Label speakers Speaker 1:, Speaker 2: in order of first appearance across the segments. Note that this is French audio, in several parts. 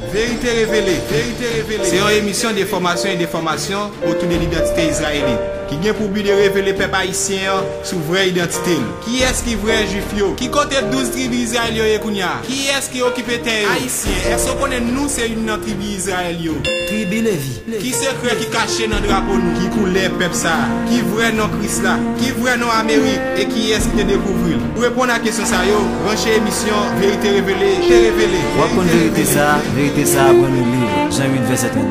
Speaker 1: Vérité révélée, c'est une émission de formation et de formation autour de l'identité israélite qui vient pour but de révéler peuple haïtien sur vraie identité. Qui est-ce qui est vrai juif yo? Qui compte 12 tribus israéliennes kounya? Qui est-ce qui occupe terre? Haïtien. Est-ce qu'on connaît nous c'est une tribu Israël yo?
Speaker 2: Tribu Lévi.
Speaker 1: Qui secret qui caché dans le drapeau nous? Qui coulait peuple ça? Qui vrai non Christ là? Qui vrai non Amérique? Et qui est-ce qui te découvre? Pour répondre à la question ça yo, branchez émission Vérité révélée, révélée.
Speaker 2: Vérité ça, après le livre, Jean 8, verset 32.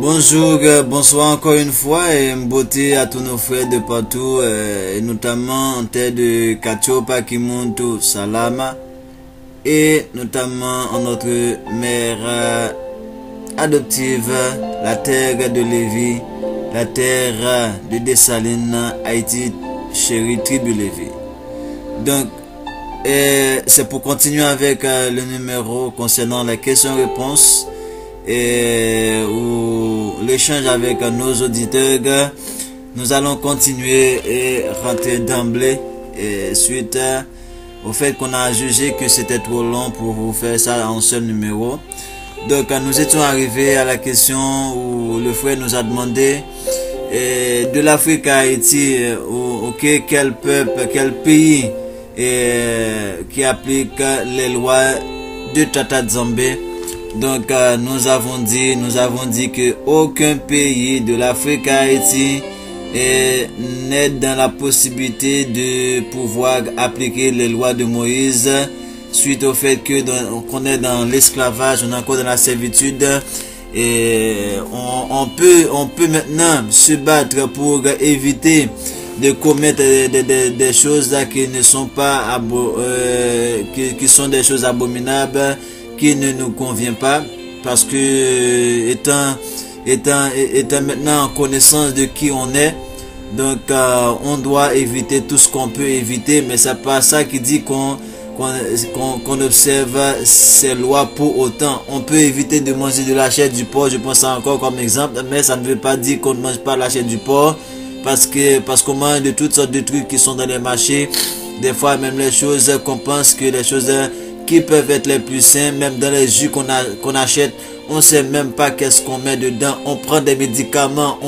Speaker 2: Bonjour, bonsoir encore une fois et beauté à tous nos frères de partout, et notamment en terre de Kachopa, Kimuntu, Salama, et notamment en notre mère adoptive, la terre de Lévi, la terre de Dessalines, Haïti, chérie tribu Lévi. Donc, c'est pour continuer avec le numéro concernant la question-réponse ou l'échange avec nos auditeurs. Nous allons continuer et rentrer d'emblée suite au fait qu'on a jugé que c'était trop long pour vous faire ça en seul numéro. Donc nous étions arrivés à la question où le frère nous a demandé de l'Afrique à Haïti, quel peuple, quel pays qui applique les lois de Tata Nzambe. Donc nous avons dit que aucun pays de l'Afrique à Haïti n'est dans la possibilité de pouvoir appliquer les lois de Moïse suite au fait que qu'on est dans l'esclavage, on est encore dans la servitude, et on peut maintenant se battre pour éviter de commettre des choses qui ne sont pas qui sont des choses abominables, qui ne nous convient pas, parce que étant maintenant en connaissance de qui on est, donc on doit éviter tout ce qu'on peut éviter, mais c'est pas ça qui dit qu'on observe ces lois pour autant. On peut éviter de manger de la chair du porc, je pense ça encore comme exemple, mais ça ne veut pas dire qu'on ne mange pas la chair du porc, parce qu'on mange de toutes sortes de trucs qui sont dans les marchés, des fois même les choses qu'on pense que les choses qui peuvent être les plus sains, même dans les jus qu'on achète, on sait même pas qu'est-ce qu'on met dedans. On prend des médicaments,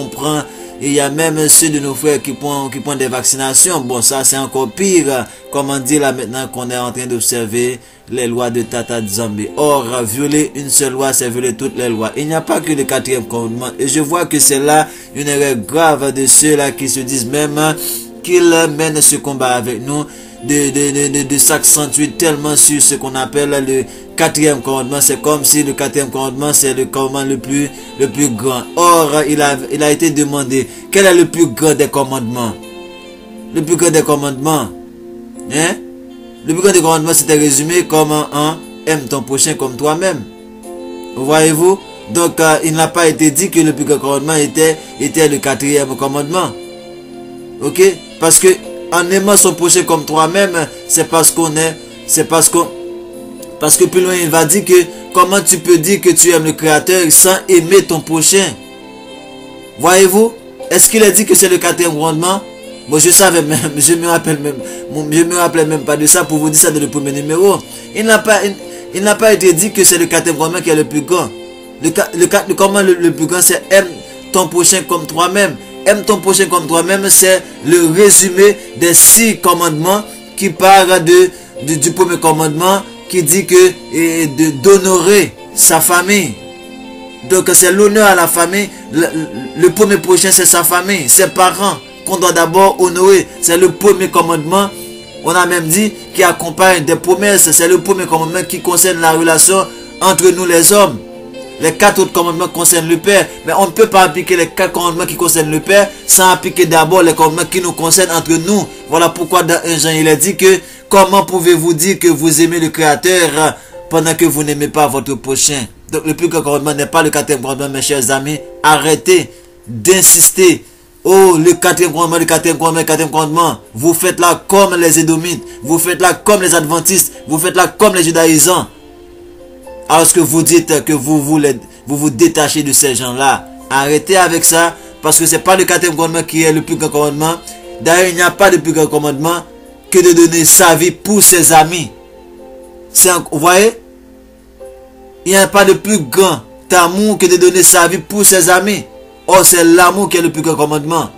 Speaker 2: il y a même ceux de nos frères qui prennent des vaccinations. Bon, ça c'est encore pire. Comment dire là maintenant qu'on est en train d'observer les lois de Tata Nzambe. Or, violer une seule loi, c'est violer toutes les lois. Il n'y a pas que le 4e commandement. Et je vois que c'est là une erreur grave de ceux-là qui se disent même qu'ils mènent ce combat avec nous, de s'accentuer tellement sur ce qu'on appelle le 4e commandement. C'est comme si le 4e commandement c'est le commandement le plus grand. Or il a été demandé quel est le plus grand des commandements. Le plus grand des commandements, le plus grand des commandements, c'était résumé comme aime ton prochain comme toi-même. Voyez-vous? Donc il n'a pas été dit que le plus grand commandement était le 4e commandement. Ok? Parce que en aimant son prochain comme toi-même, parce que plus loin il va dire que comment tu peux dire que tu aimes le Créateur sans aimer ton prochain? Voyez-vous? Est-ce qu'il a dit que c'est le 4e commandement? Bon, je savais même, je me rappelais même pas de ça pour vous dire ça dans le premier numéro. Il n'a pas été dit que c'est le 4e commandement qui est le plus grand. Le commandement le plus grand, c'est aime ton prochain comme toi-même. Aime ton prochain comme toi-même, c'est le résumé des 6 commandements qui parlent du premier commandement qui dit que d'honorer sa famille. Donc c'est l'honneur à la famille. Le premier prochain, c'est sa famille, ses parents qu'on doit d'abord honorer. C'est le premier commandement. On a même dit qui accompagne des promesses. C'est le premier commandement qui concerne la relation entre nous les hommes. Les 4 autres commandements concernent le Père. Mais on ne peut pas appliquer les 4 commandements qui concernent le Père sans appliquer d'abord les commandements qui nous concernent entre nous. Voilà pourquoi dans 1 Jean, il a dit que comment pouvez-vous dire que vous aimez le Créateur pendant que vous n'aimez pas votre prochain? Donc le plus grand commandement n'est pas le 4e commandement, mes chers amis. Arrêtez d'insister Oh, le quatrième commandement, le quatrième commandement, le quatrième commandement. Vous faites là comme les Édomites. Vous faites là comme les Adventistes. Vous faites là comme les Judaïsants. Alors que vous dites que vous vous détachez de ces gens-là. Arrêtez avec ça. Parce que ce n'est pas le quatrième commandement qui est le plus grand commandement. D'ailleurs, il n'y a pas de plus grand commandement que de donner sa vie pour ses amis. Vous voyez? Il n'y a pas de plus grand amour que de donner sa vie pour ses amis. Or, c'est l'amour qui est le plus grand commandement.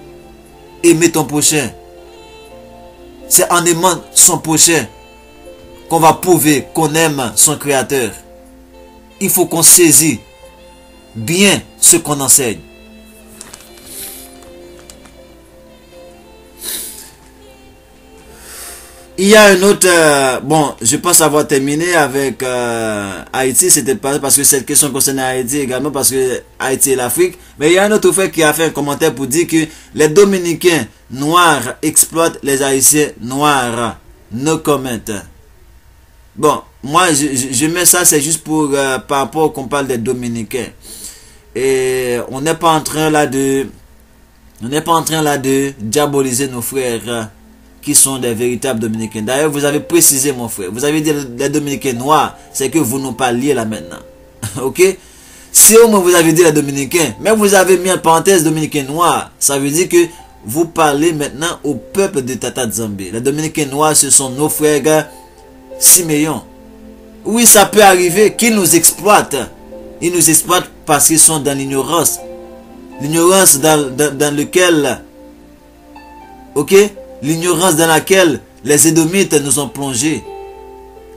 Speaker 2: Aimer ton prochain. C'est en aimant son prochain qu'on va prouver qu'on aime son Créateur. Il faut qu'on saisit bien ce qu'on enseigne. Il y a un autre, bon, je pense avoir terminé avec Haïti, c'était pas parce que cette question concerne Haïti également, parce que Haïti et l'Afrique, mais il y a un autre frère qui a fait un commentaire pour dire que les Dominicains noirs exploitent les Haïtiens noirs. No comment. Bon, moi je mets ça, c'est juste pour, par rapport qu'on parle des Dominicains. Et on n'est pas en train là de diaboliser nos frères qui sont des véritables Dominicains. D'ailleurs, vous avez précisé, mon frère. Vous avez dit les Dominicains noirs, c'est que vous nous parliez là maintenant. Ok? Si au moins vous avez dit les Dominicains, mais vous avez mis en parenthèse Dominicains noirs, ça veut dire que vous parlez maintenant au peuple de Tata Nzambe. Les Dominicains noirs, ce sont nos frères Siméon. Oui, ça peut arriver qu'ils nous exploitent. Ils nous exploitent parce qu'ils sont dans l'ignorance. L'ignorance dans laquelle... Ok? L'ignorance dans laquelle les Édomites nous ont plongés.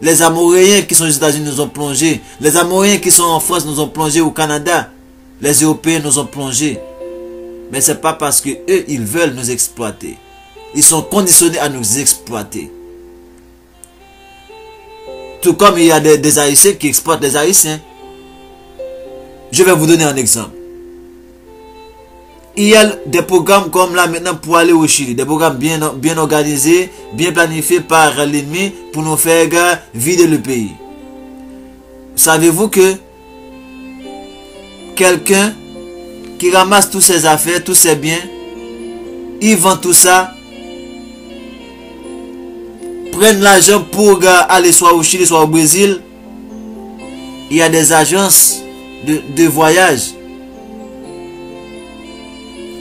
Speaker 2: Les Amoréens qui sont aux États-Unis nous ont plongés. Les Amoréens qui sont en France nous ont plongés au Canada. Les Européens nous ont plongés. Mais ce n'est pas parce que eux, ils veulent nous exploiter. Ils sont conditionnés à nous exploiter. Tout comme il y a des Haïtiens qui exploitent les Haïtiens. Je vais vous donner un exemple. Il y a des programmes comme là maintenant pour aller au Chili. Des programmes bien organisés, bien planifiés par l'ennemi pour nous faire vider le pays. Savez-vous que quelqu'un qui ramasse toutes ses affaires, tous ses biens, il vend tout ça, prenne l'argent pour aller soit au Chili, soit au Brésil. Il y a des agences de voyage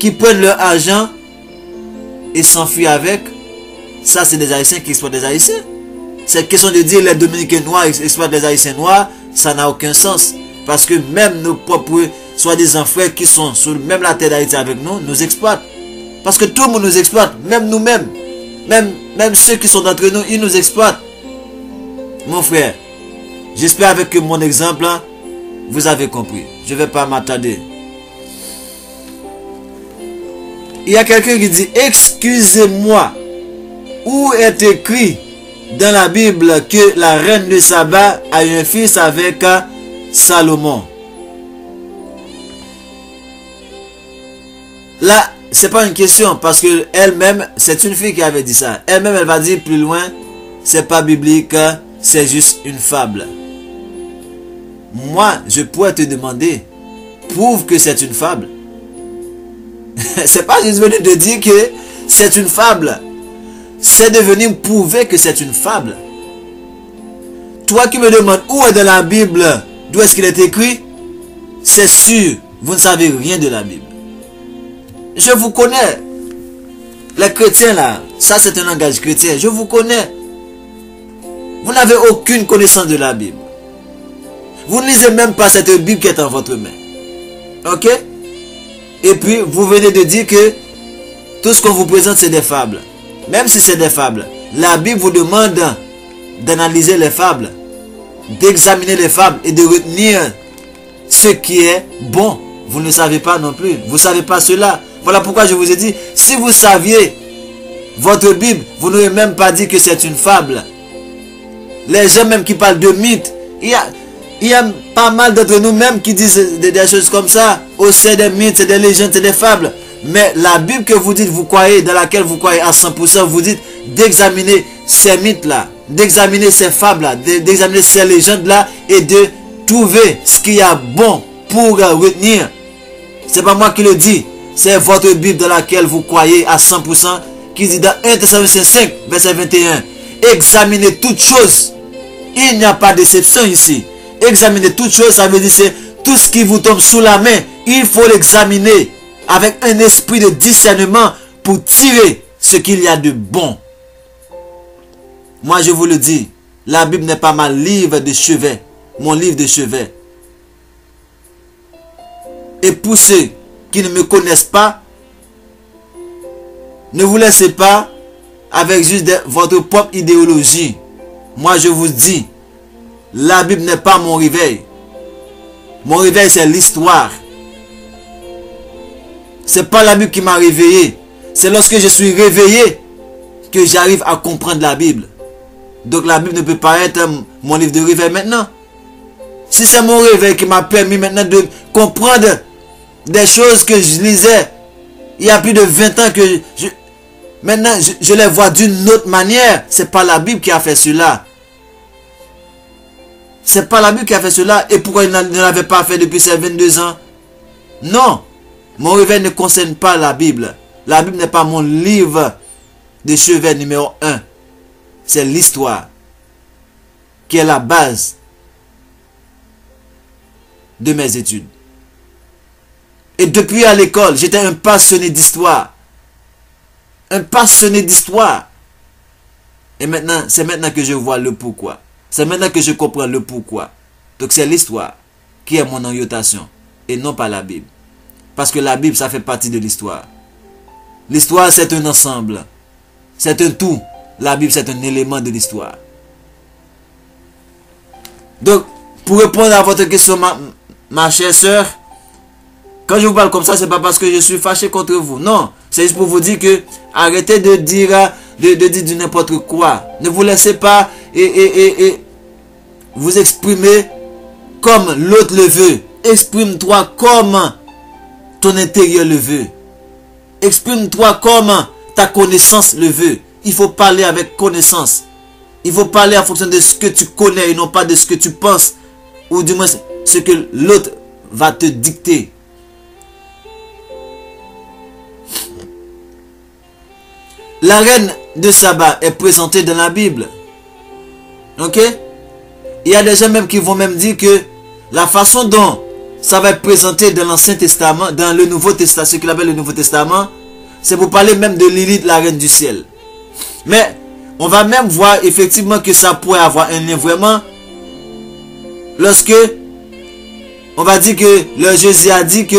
Speaker 2: qui prennent leur argent et s'enfuient avec. Ça, c'est des Haïtiens qui exploitent des Haïtiens. Cette question de dire les Dominicains noirs exploitent les Haïtiens noirs, ça n'a aucun sens. Parce que même nos propres soi-disant frères qui sont sur même la terre d'Haïti avec nous, nous exploitent. Parce que tout le monde nous exploite, même nous-mêmes. Même ceux qui sont d'entre nous, ils nous exploitent. Mon frère, j'espère avec mon exemple, vous avez compris. Je ne vais pas m'attarder. Il y a quelqu'un qui dit, excusez-moi, où est écrit dans la Bible que la reine de Saba a eu un fils avec Salomon? Là, c'est pas une question, parce que elle-même, c'est une fille qui avait dit ça. Elle-même, elle va dire plus loin, c'est pas biblique, c'est juste une fable. Moi, je pourrais te demander, prouve que c'est une fable. C'est pas juste venu de dire que c'est une fable. C'est de venir prouver que c'est une fable. Toi qui me demandes où est dans la Bible, d'où est-ce qu'il est écrit, c'est sûr, vous ne savez rien de la Bible. Je vous connais. Les chrétiens là, ça c'est un langage chrétien, je vous connais. Vous n'avez aucune connaissance de la Bible. Vous ne lisez même pas cette Bible qui est en votre main. Ok? Et puis, vous venez de dire que tout ce qu'on vous présente, c'est des fables. Même si c'est des fables, la Bible vous demande d'analyser les fables, d'examiner les fables et de retenir ce qui est bon. Vous ne le savez pas non plus. Vous ne savez pas cela. Voilà pourquoi je vous ai dit, si vous saviez votre Bible, vous n'auriez même pas dit que c'est une fable. Les gens même qui parlent de mythes, il y a pas mal d'entre nous même qui disent des choses comme ça. Oh, c'est des mythes, c'est des légendes, c'est des fables. Mais la Bible que vous dites, vous croyez, dans laquelle vous croyez à 100%, vous dites d'examiner ces mythes-là, d'examiner ces fables-là, d'examiner ces légendes-là et de trouver ce qu'il y a bon pour retenir. C'est pas moi qui le dis. c'est votre Bible dans laquelle vous croyez à 100%, qui dit dans 1 Thessaloniciens 5, verset 21, examinez toutes choses. Il n'y a pas d'exception ici. Examinez toutes choses, ça veut dire c'est tout ce qui vous tombe sous la main, il faut l'examiner avec un esprit de discernement pour tirer ce qu'il y a de bon. Moi je vous le dis, la Bible n'est pas ma livre de chevet, mon livre de chevet. Et pour ceux qui ne me connaissent pas, ne vous laissez pas avec juste votre propre idéologie. Moi je vous dis, la Bible n'est pas mon réveil. Mon réveil c'est l'histoire. C'est pas la Bible qui m'a réveillé. C'est lorsque je suis réveillé que j'arrive à comprendre la Bible. Donc la Bible ne peut pas être mon livre de réveil maintenant. Si c'est mon réveil qui m'a permis maintenant de comprendre des choses que je lisais il y a plus de 20 ans, que maintenant je les vois d'une autre manière, c'est pas la Bible qui a fait cela. C'est pas la Bible qui a fait cela. Et pourquoi il ne l'avait pas fait depuis ses 22 ans? Non. Mon réveil ne concerne pas la Bible. La Bible n'est pas mon livre de chevet numéro 1. C'est l'histoire qui est la base de mes études. Et depuis à l'école, j'étais un passionné d'histoire. Un passionné d'histoire. Et maintenant, c'est maintenant que je vois le pourquoi. C'est maintenant que je comprends le pourquoi. Donc c'est l'histoire qui est mon orientation et non pas la Bible. Parce que la Bible, ça fait partie de l'histoire. L'histoire, c'est un ensemble. C'est un tout. La Bible, c'est un élément de l'histoire. Donc, pour répondre à votre question, ma chère sœur, quand je vous parle comme ça, c'est pas parce que je suis fâché contre vous. Non, c'est juste pour vous dire que arrêtez de dire du n'importe quoi. Ne vous laissez pas et vous exprimer comme l'autre le veut. Exprime-toi comme ton intérieur le veut. Exprime-toi comme ta connaissance le veut. Il faut parler avec connaissance. Il faut parler en fonction de ce que tu connais et non pas de ce que tu penses. Ou du moins ce que l'autre va te dicter. La reine de Saba est présentée dans la Bible. Ok? Il y a des gens même qui vont même dire que la façon dont ça va être présenté dans l'Ancien Testament, dans le Nouveau Testament, ce qu'il appelle le Nouveau Testament, c'est pour parler même de Lilith, la reine du ciel. Mais on va même voir effectivement que ça pourrait avoir un lien vraiment lorsque on va dire que le Jésus a dit que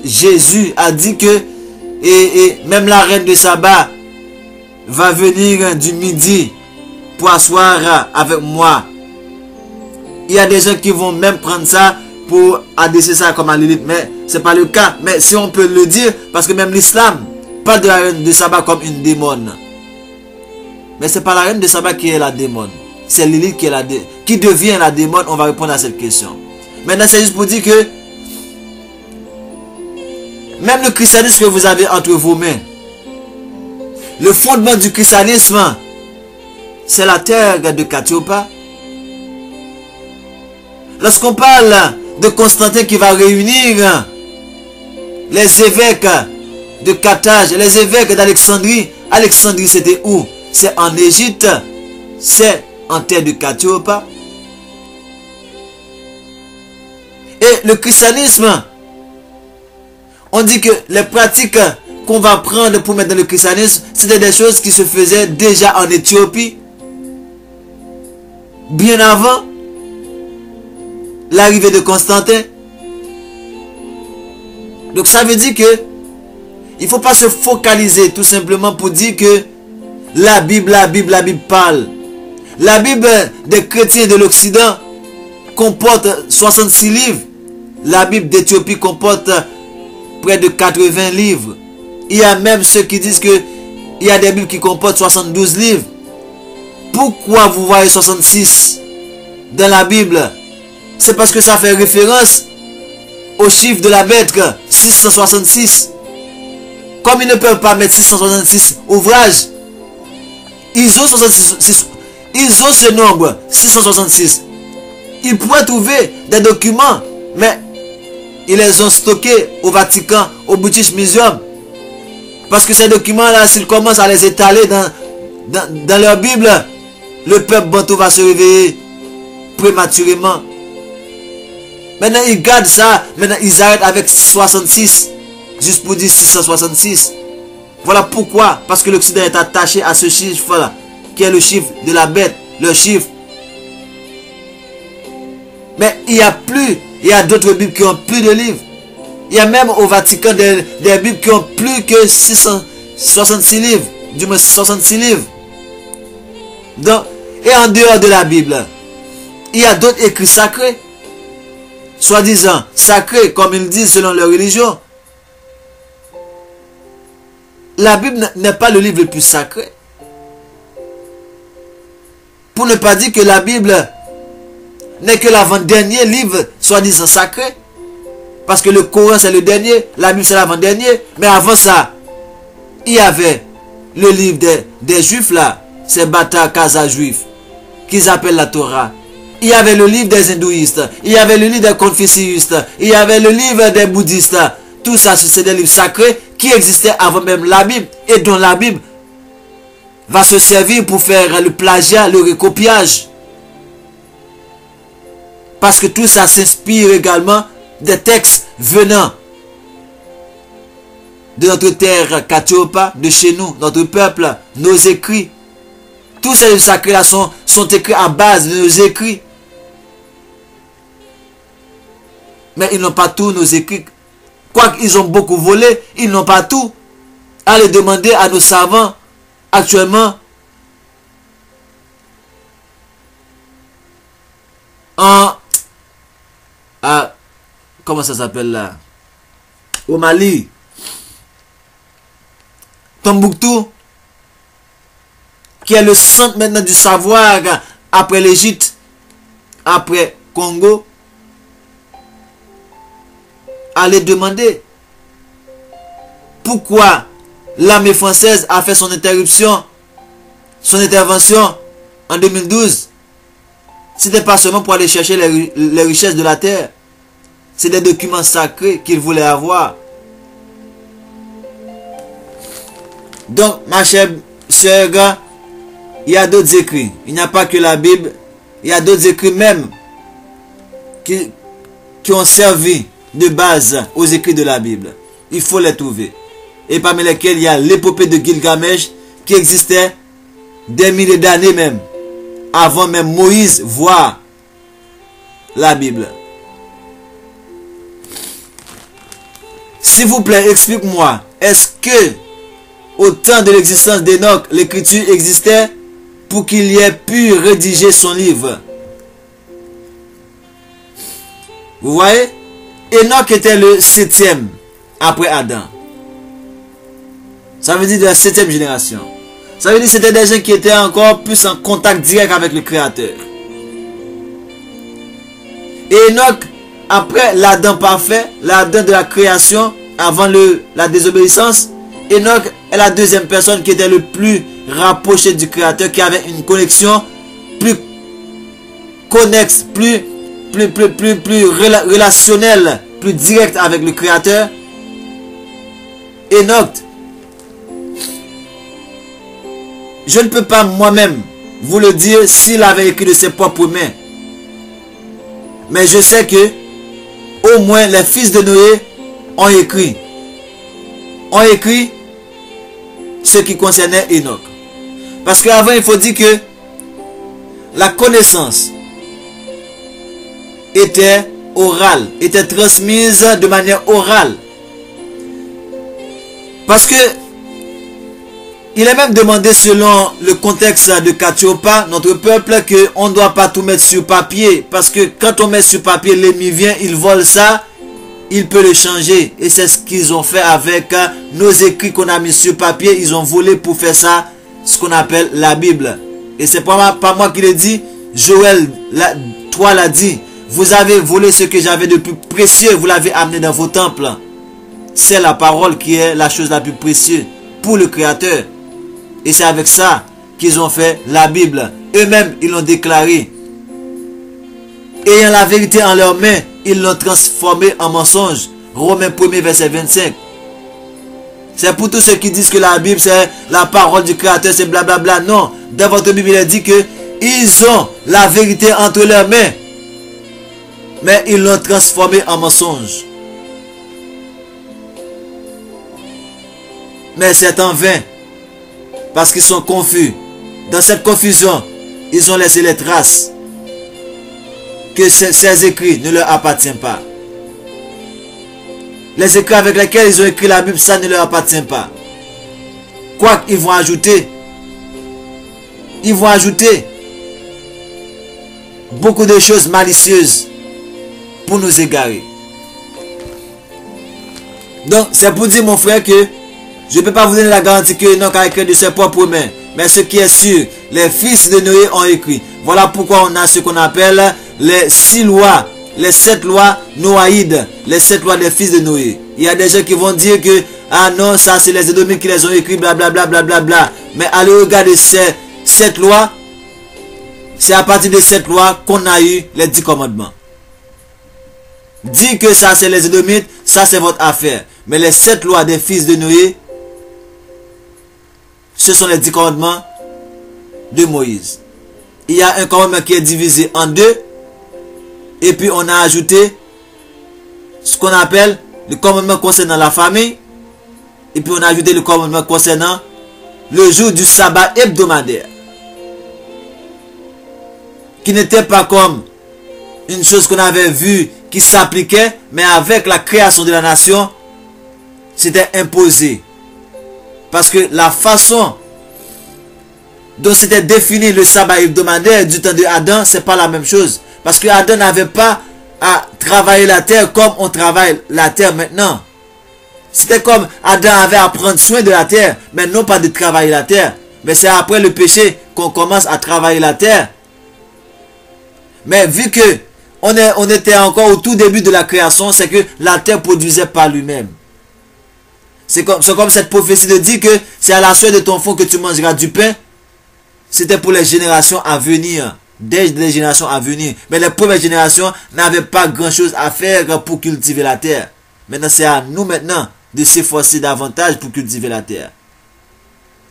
Speaker 2: Jésus a dit que et même la reine de Saba va venir du midi pour asseoir avec moi. Il y a des gens qui vont même prendre ça pour adresser ça comme à Lilith, mais c'est pas le cas. Mais si on peut le dire, parce que même l'islam parle de la reine de Saba comme une démone. Mais c'est pas la reine de Saba qui est la démone. C'est Lilith qui devient la démone. On va répondre à cette question. Maintenant, c'est juste pour dire que même le christianisme que vous avez entre vos mains, le fondement du christianisme, c'est la terre de Katiopa. Lorsqu'on parle de Constantin qui va réunir les évêques de Carthage, les évêques d'Alexandrie. Alexandrie, c'était où? C'est en Égypte. C'est en terre de Katiopa. Et le christianisme, on dit que les pratiques qu'on va prendre pour mettre dans le christianisme, c'était des choses qui se faisaient déjà en Éthiopie, bien avant l'arrivée de Constantin. Donc ça veut dire que il ne faut pas se focaliser tout simplement pour dire que la Bible parle. La Bible des chrétiens de l'Occident comporte 66 livres. La Bible d'Éthiopie comporte près de 80 livres. Il y a même ceux qui disent que il y a des Bibles qui comportent 72 livres. Pourquoi vous voyez 66 dans la Bible? C'est parce que ça fait référence au chiffre de la bête 666. Comme ils ne peuvent pas mettre 666 ouvrages, ils ont ce nombre 666. Ils pourraient trouver des documents, mais ils les ont stockés au Vatican, au British Museum. Parce que ces documents-là, s'ils commencent à les étaler dans leur Bible, le peuple bantou va se réveiller prématurément. Maintenant, ils gardent ça. Maintenant, ils arrêtent avec 66. Juste pour dire 666. Voilà pourquoi. Parce que l'Occident est attaché à ce chiffre-là, qui est le chiffre de la bête, le chiffre. Mais il y a d'autres Bibles qui ont plus de livres. Il y a même au Vatican des Bibles qui ont plus que 666 livres. Du moins 66 livres. Donc, et en dehors de la Bible, il y a d'autres écrits sacrés. Soi-disant sacrés, comme ils disent selon leur religion. La Bible n'est pas le livre le plus sacré. Pour ne pas dire que la Bible n'est que l'avant-dernier livre, soi-disant sacré. Parce que le Coran c'est le dernier, la Bible c'est l'avant-dernier. Mais avant ça, il y avait le livre des Juifs là, ces bâtards Kaza juifs, qu'ils appellent la Torah. Il y avait le livre des hindouistes, il y avait le livre des confuciustes, il y avait le livre des bouddhistes. Tout ça, c'est des livres sacrés qui existaient avant même la Bible et dont la Bible va se servir pour faire le plagiat, le recopiage. Parce que tout ça s'inspire également des textes venant de notre terre Katiopa, de chez nous, notre peuple, nos écrits. Tous ces livres sacrés-là sont écrits à base de nos écrits. Mais ils n'ont pas tous nos écrits. Quoiqu'ils ont beaucoup volé, ils n'ont pas tout. Allez demander à nos savants actuellement comment ça s'appelle là? Au Mali, Tombouctou, qui est le centre maintenant du savoir après l'Égypte, après Congo. Allez demander pourquoi l'armée française a fait son intervention en 2012. C'était pas seulement pour aller chercher les richesses de la terre. C'est des documents sacrés qu'ils voulaient avoir. Donc, ma chère soeur, il y a d'autres écrits. Il n'y a pas que la Bible. Il y a d'autres écrits même qui ont servi de base aux écrits de la Bible. Il faut les trouver. Et parmi lesquels il y a l'épopée de Gilgamesh qui existait des milliers d'années même. Avant même Moïse voir la Bible. S'il vous plaît, explique-moi. Est-ce que au temps de l'existence d'Enoch, l'écriture existait pour qu'il y ait pu rédiger son livre? Vous voyez? Enoch était le 7e après Adam. Ça veut dire de la 7e génération. Ça veut dire que c'était des gens qui étaient encore plus en contact direct avec le Créateur. Et Enoch, après l'Adam parfait, l'Adam de la création, avant la désobéissance, Enoch est la deuxième personne qui était le plus rapproché du Créateur, qui avait une connexion plus connexe, plus relationnelle, plus directe avec le Créateur. Enoch, je ne peux pas moi-même vous le dire s'il avait écrit de ses propres mains. Mais je sais que au moins les fils de Noé ont écrit. Ont écrit ce qui concernait Enoch. Parce qu'avant, il faut dire que la connaissance était orale, était transmise de manière orale. Parce que il est même demandé selon le contexte de Katiopa, notre peuple, qu'on ne doit pas tout mettre sur papier. Parce que quand on met sur papier, l'ennemi vient, il vole ça, il peut le changer. Et c'est ce qu'ils ont fait avec nos écrits qu'on a mis sur papier. Ils ont volé pour faire ça, ce qu'on appelle la Bible. Et c'est pas moi qui le dis, Joël, toi l'a dit. Vous avez volé ce que j'avais de plus précieux, vous l'avez amené dans vos temples. C'est la parole qui est la chose la plus précieuse pour le Créateur. Et c'est avec ça qu'ils ont fait la Bible. Eux-mêmes, ils l'ont déclaré. ayant la vérité en leurs mains, ils l'ont transformé en mensonge. Romains 1er verset 25. C'est pour tous ceux qui disent que la Bible c'est la parole du Créateur, c'est blablabla. Non, dans votre Bible il dit que ils ont la vérité entre leurs mains, mais ils l'ont transformé en mensonge. Mais c'est en vain, parce qu'ils sont confus. Dans cette confusion, ils ont laissé les traces que ces écrits ne leur appartiennent pas. Les écrits avec lesquels ils ont écrit la Bible, ça ne leur appartient pas. Quoi qu'ils vont ajouter, ils vont ajouter beaucoup de choses malicieuses pour nous égarer. Donc, c'est pour dire, mon frère, que je ne peux pas vous donner la garantie que non, qu'à écrire de ses propres mains. Mais ce qui est sûr, les fils de Noé ont écrit. Voilà pourquoi on a ce qu'on appelle les 6 lois, les 7 lois noaïdes, les 7 lois des fils de Noé. Il y a des gens qui vont dire que, ah non, ça c'est les Édomites qui les ont écrits, blablabla, blablabla. Mais allez regarder ces 7 lois. C'est à partir de cette loi qu'on a eu les 10 commandements. Dire que ça c'est les Édomites, ça c'est votre affaire. Mais les 7 lois des fils de Noé, ce sont les 10 commandements de Moïse. Il y a un commandement qui est divisé en 2. Et puis on a ajouté ce qu'on appelle le commandement concernant la famille. Et puis on a ajouté le commandement concernant le jour du sabbat hebdomadaire. Qui n'était pas comme une chose qu'on avait vue qui s'appliquait, mais avec la création de la nation, c'était imposé. Parce que la façon dont c'était défini le sabbat hebdomadaire du temps de Adam, c'est pas la même chose. Parce que Adam n'avait pas à travailler la terre comme on travaille la terre maintenant. C'était comme Adam avait à prendre soin de la terre, mais non pas de travailler la terre. Mais c'est après le péché qu'on commence à travailler la terre. Mais vu que on était encore au tout début de la création, c'est que la terre produisait par lui-même. C'est comme cette prophétie de dire que c'est à la sueur de ton front que tu mangeras du pain. C'était pour les générations à venir. Dès les générations à venir. Mais les premières générations n'avaient pas grand chose à faire pour cultiver la terre. Maintenant c'est à nous maintenant de s'efforcer davantage pour cultiver la terre.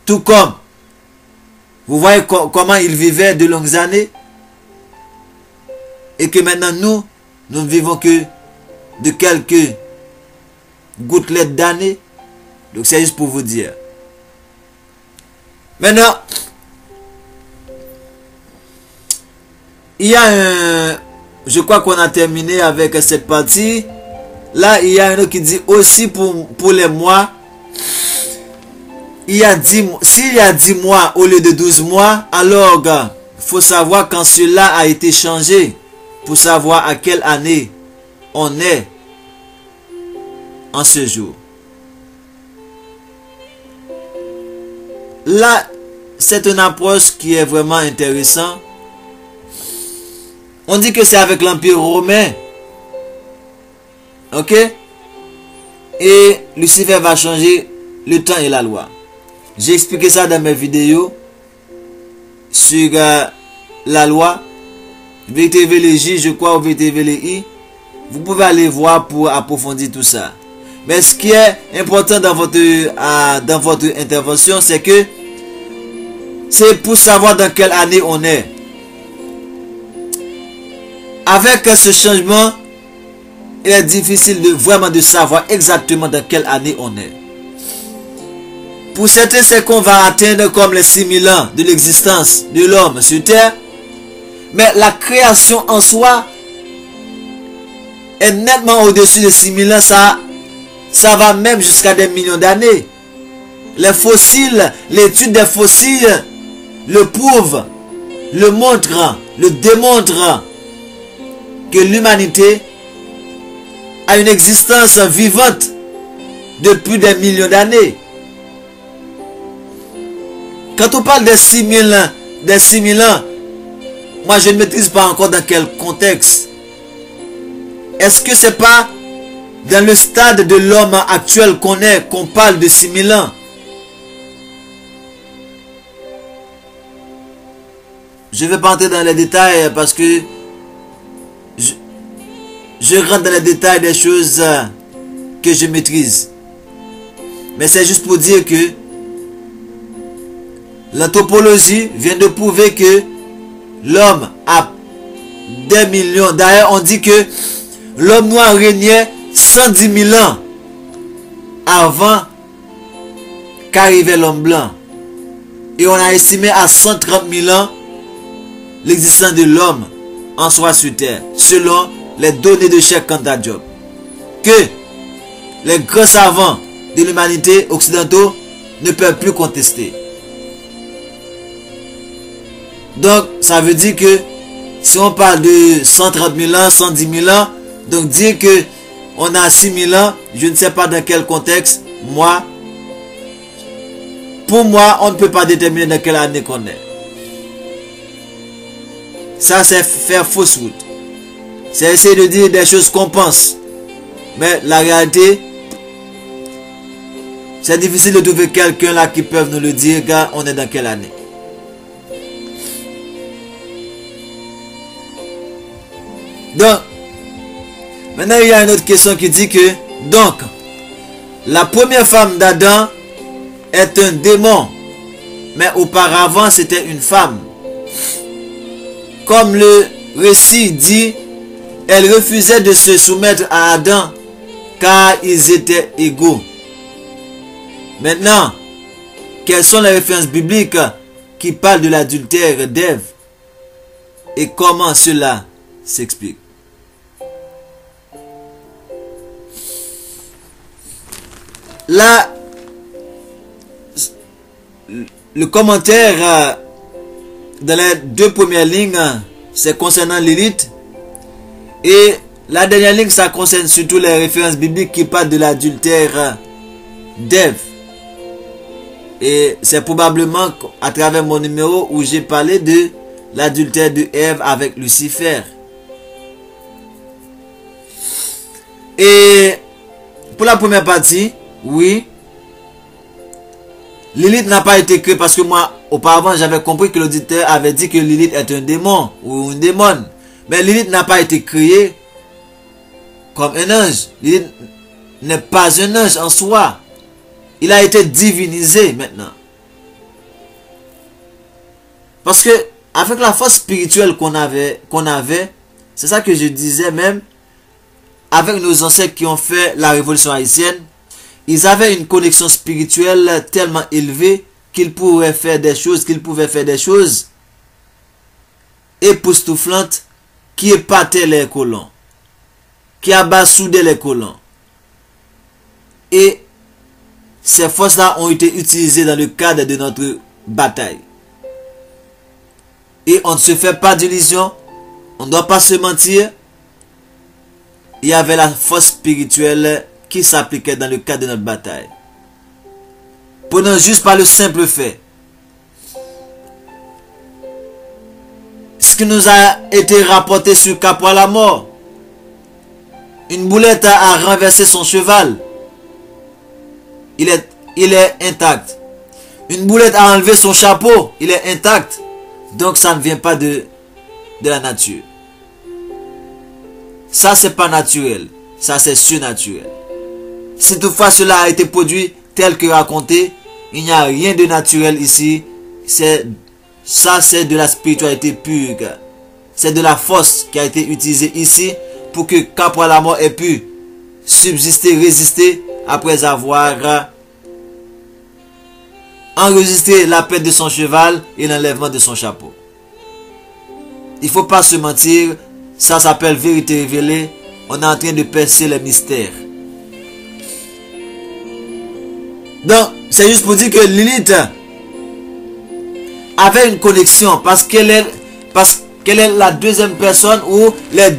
Speaker 2: Tout comme, vous voyez comment ils vivaient de longues années. Et que maintenant nous ne vivons que de quelques gouttelettes d'années. Donc c'est juste pour vous dire. Maintenant, il y a un... Je crois qu'on a terminé avec cette partie. Là, il y a un autre qui dit aussi pour les mois. S'il y a 10 mois au lieu de 12 mois, alors il faut savoir quand cela a été changé. Pour savoir à quelle année on est en ce jour. Là, c'est une approche qui est vraiment intéressante. On dit que c'est avec l'Empire romain. Ok? Et Lucifer va changer le temps et la loi. J'ai expliqué ça dans mes vidéos sur la loi. VTVLJ, je crois, ou VTVLI. Vous pouvez aller voir pour approfondir tout ça. Mais ce qui est important dans votre intervention, c'est que c'est pour savoir dans quelle année on est. Avec ce changement, il est difficile vraiment de savoir exactement dans quelle année on est. Pour certains, c'est qu'on va atteindre comme les 6000 ans de l'existence de l'homme sur terre. Mais la création en soi est nettement au-dessus de 6000 ans. Ça va même jusqu'à des millions d'années. Les fossiles, l'étude des fossiles le prouve, le montre, le démontre que l'humanité a une existence vivante depuis des millions d'années. Quand on parle des 6000 ans, moi je ne maîtrise pas encore dans quel contexte. Est-ce que c'est pas dans le stade de l'homme actuel qu'on parle de 6000 ans? Je ne vais pas entrer dans les détails parce que je rentre dans les détails des choses que je maîtrise. Mais c'est juste pour dire que l'anthropologie vient de prouver que l'homme a des millions. D'ailleurs, on dit que l'homme noir régnait 110 000 ans avant qu'arrivait l'homme blanc. Et on a estimé à 130 000 ans l'existence de l'homme en soi sur terre, selon les données de Cheikh Anta Diop, que les grands savants de l'humanité occidentaux ne peuvent plus contester. Donc, ça veut dire que si on parle de 130 000 ans, 110 000 ans, donc dire que on a 6 000 ans, je ne sais pas dans quel contexte, pour moi, on ne peut pas déterminer dans quelle année qu'on est. Ça, c'est faire fausse route. C'est essayer de dire des choses qu'on pense. Mais la réalité, c'est difficile de trouver quelqu'un là qui peut nous le dire, gars, on est dans quelle année. Donc, maintenant il y a une autre question qui dit que, donc, la première femme d'Adam est un démon, mais auparavant c'était une femme. Comme le récit dit, elle refusait de se soumettre à Adam car ils étaient égaux. Maintenant, quelles sont les références bibliques qui parlent de l'adultère d'Ève et comment cela s'explique? Là, le commentaire dans les deux premières lignes, c'est concernant Lilith. Et la dernière ligne, ça concerne surtout les références bibliques qui parlent de l'adultère d'Ève. Et c'est probablement à travers mon numéro où j'ai parlé de l'adultère de Ève avec Lucifer. Et pour la première partie, oui, Lilith n'a pas été créée parce que moi, auparavant, j'avais compris que l'auditeur avait dit que Lilith est un démon ou une démon. Mais Lilith n'a pas été créée comme un ange. Lilith n'est pas un ange en soi. Il a été divinisé maintenant. Parce que avec la force spirituelle qu'on avait, c'est ça que je disais même, avec nos ancêtres qui ont fait la révolution haïtienne, ils avaient une connexion spirituelle tellement élevée qu'ils pouvaient faire des choses, époustouflantes qui épataient les colons, qui abassoudaient les colons. Et ces forces-là ont été utilisées dans le cadre de notre bataille. Et on ne se fait pas d'illusions, on ne doit pas se mentir. Il y avait la force spirituelle qui s'appliquait dans le cadre de notre bataille. Prenons juste par le simple fait. Ce qui nous a été rapporté sur Capra la mort. Une boulette a renversé son cheval. Il est intact. Une boulette a enlevé son chapeau. Il est intact. Donc ça ne vient pas de la nature. Ça c'est pas naturel. Ça c'est surnaturel. Si toutefois cela a été produit tel que raconté, il n'y a rien de naturel ici. Ça c'est de la spiritualité pure. C'est de la force qui a été utilisée ici pour que Capra la mort ait pu subsister, résister après avoir enregistré la perte de son cheval et l'enlèvement de son chapeau. Il ne faut pas se mentir, ça s'appelle vérité révélée. On est en train de percer les mystères. Donc, c'est juste pour dire que Lilith avait une connexion parce qu'elle est la deuxième personne ou les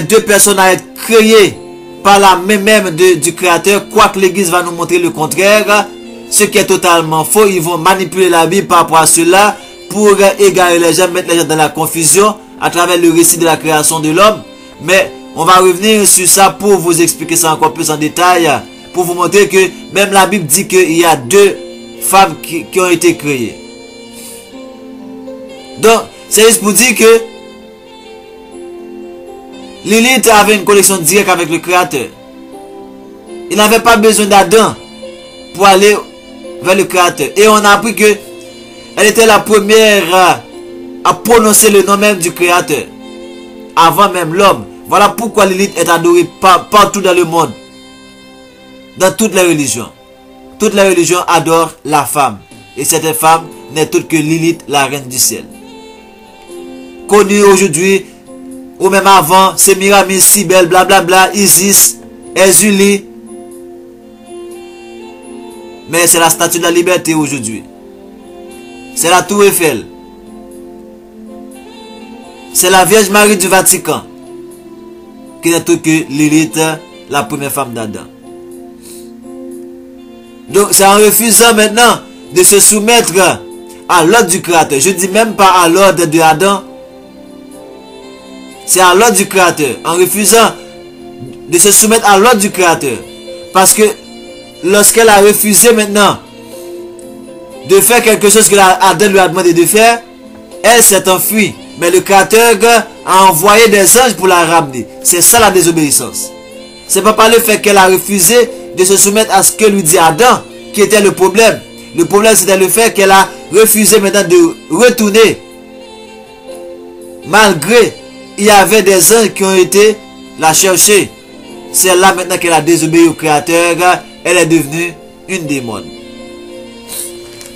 Speaker 2: deux personnes à être créées par la main même du Créateur, quoique l'Église va nous montrer le contraire, ce qui est totalement faux. Ils vont manipuler la Bible par rapport à cela pour égarer les gens, mettre les gens dans la confusion à travers le récit de la création de l'homme. Mais on va revenir sur ça pour vous expliquer ça encore plus en détail, pour vous montrer que même la Bible dit qu'il y a deux femmes qui ont été créées. Donc, c'est juste pour dire que Lilith avait une connexion directe avec le Créateur. Il n'avait pas besoin d'Adam pour aller vers le Créateur. Et on a appris que elle était la première à prononcer le nom même du Créateur. Avant même l'homme. Voilà pourquoi Lilith est adorée partout dans le monde. Dans toutes les religions. Toutes les religions adorent la femme. Et cette femme n'est autre que Lilith, la reine du ciel. Connue aujourd'hui, ou même avant, Sémiramis, Cybèle, blablabla, Isis, Erzulie. Mais c'est la statue de la liberté aujourd'hui. C'est la tour Eiffel. C'est la Vierge Marie du Vatican. Qui n'est autre que Lilith, la première femme d'Adam. Donc c'est en refusant maintenant de se soumettre à l'ordre du Créateur. Je dis même pas à l'ordre de Adam. C'est à l'ordre du Créateur. En refusant de se soumettre à l'ordre du Créateur. Parce que lorsqu'elle a refusé maintenant de faire quelque chose que Adam lui a demandé de faire, elle s'est enfuie. Mais le Créateur a envoyé des anges pour la ramener. C'est ça la désobéissance. C'est pas par le fait qu'elle a refusé de se soumettre à ce que lui dit Adam qui était le problème. Le problème c'était le fait qu'elle a refusé maintenant de retourner. Malgré il y avait des anges qui ont été la chercher. C'est là maintenant qu'elle a désobéi au Créateur. Elle est devenue une démon.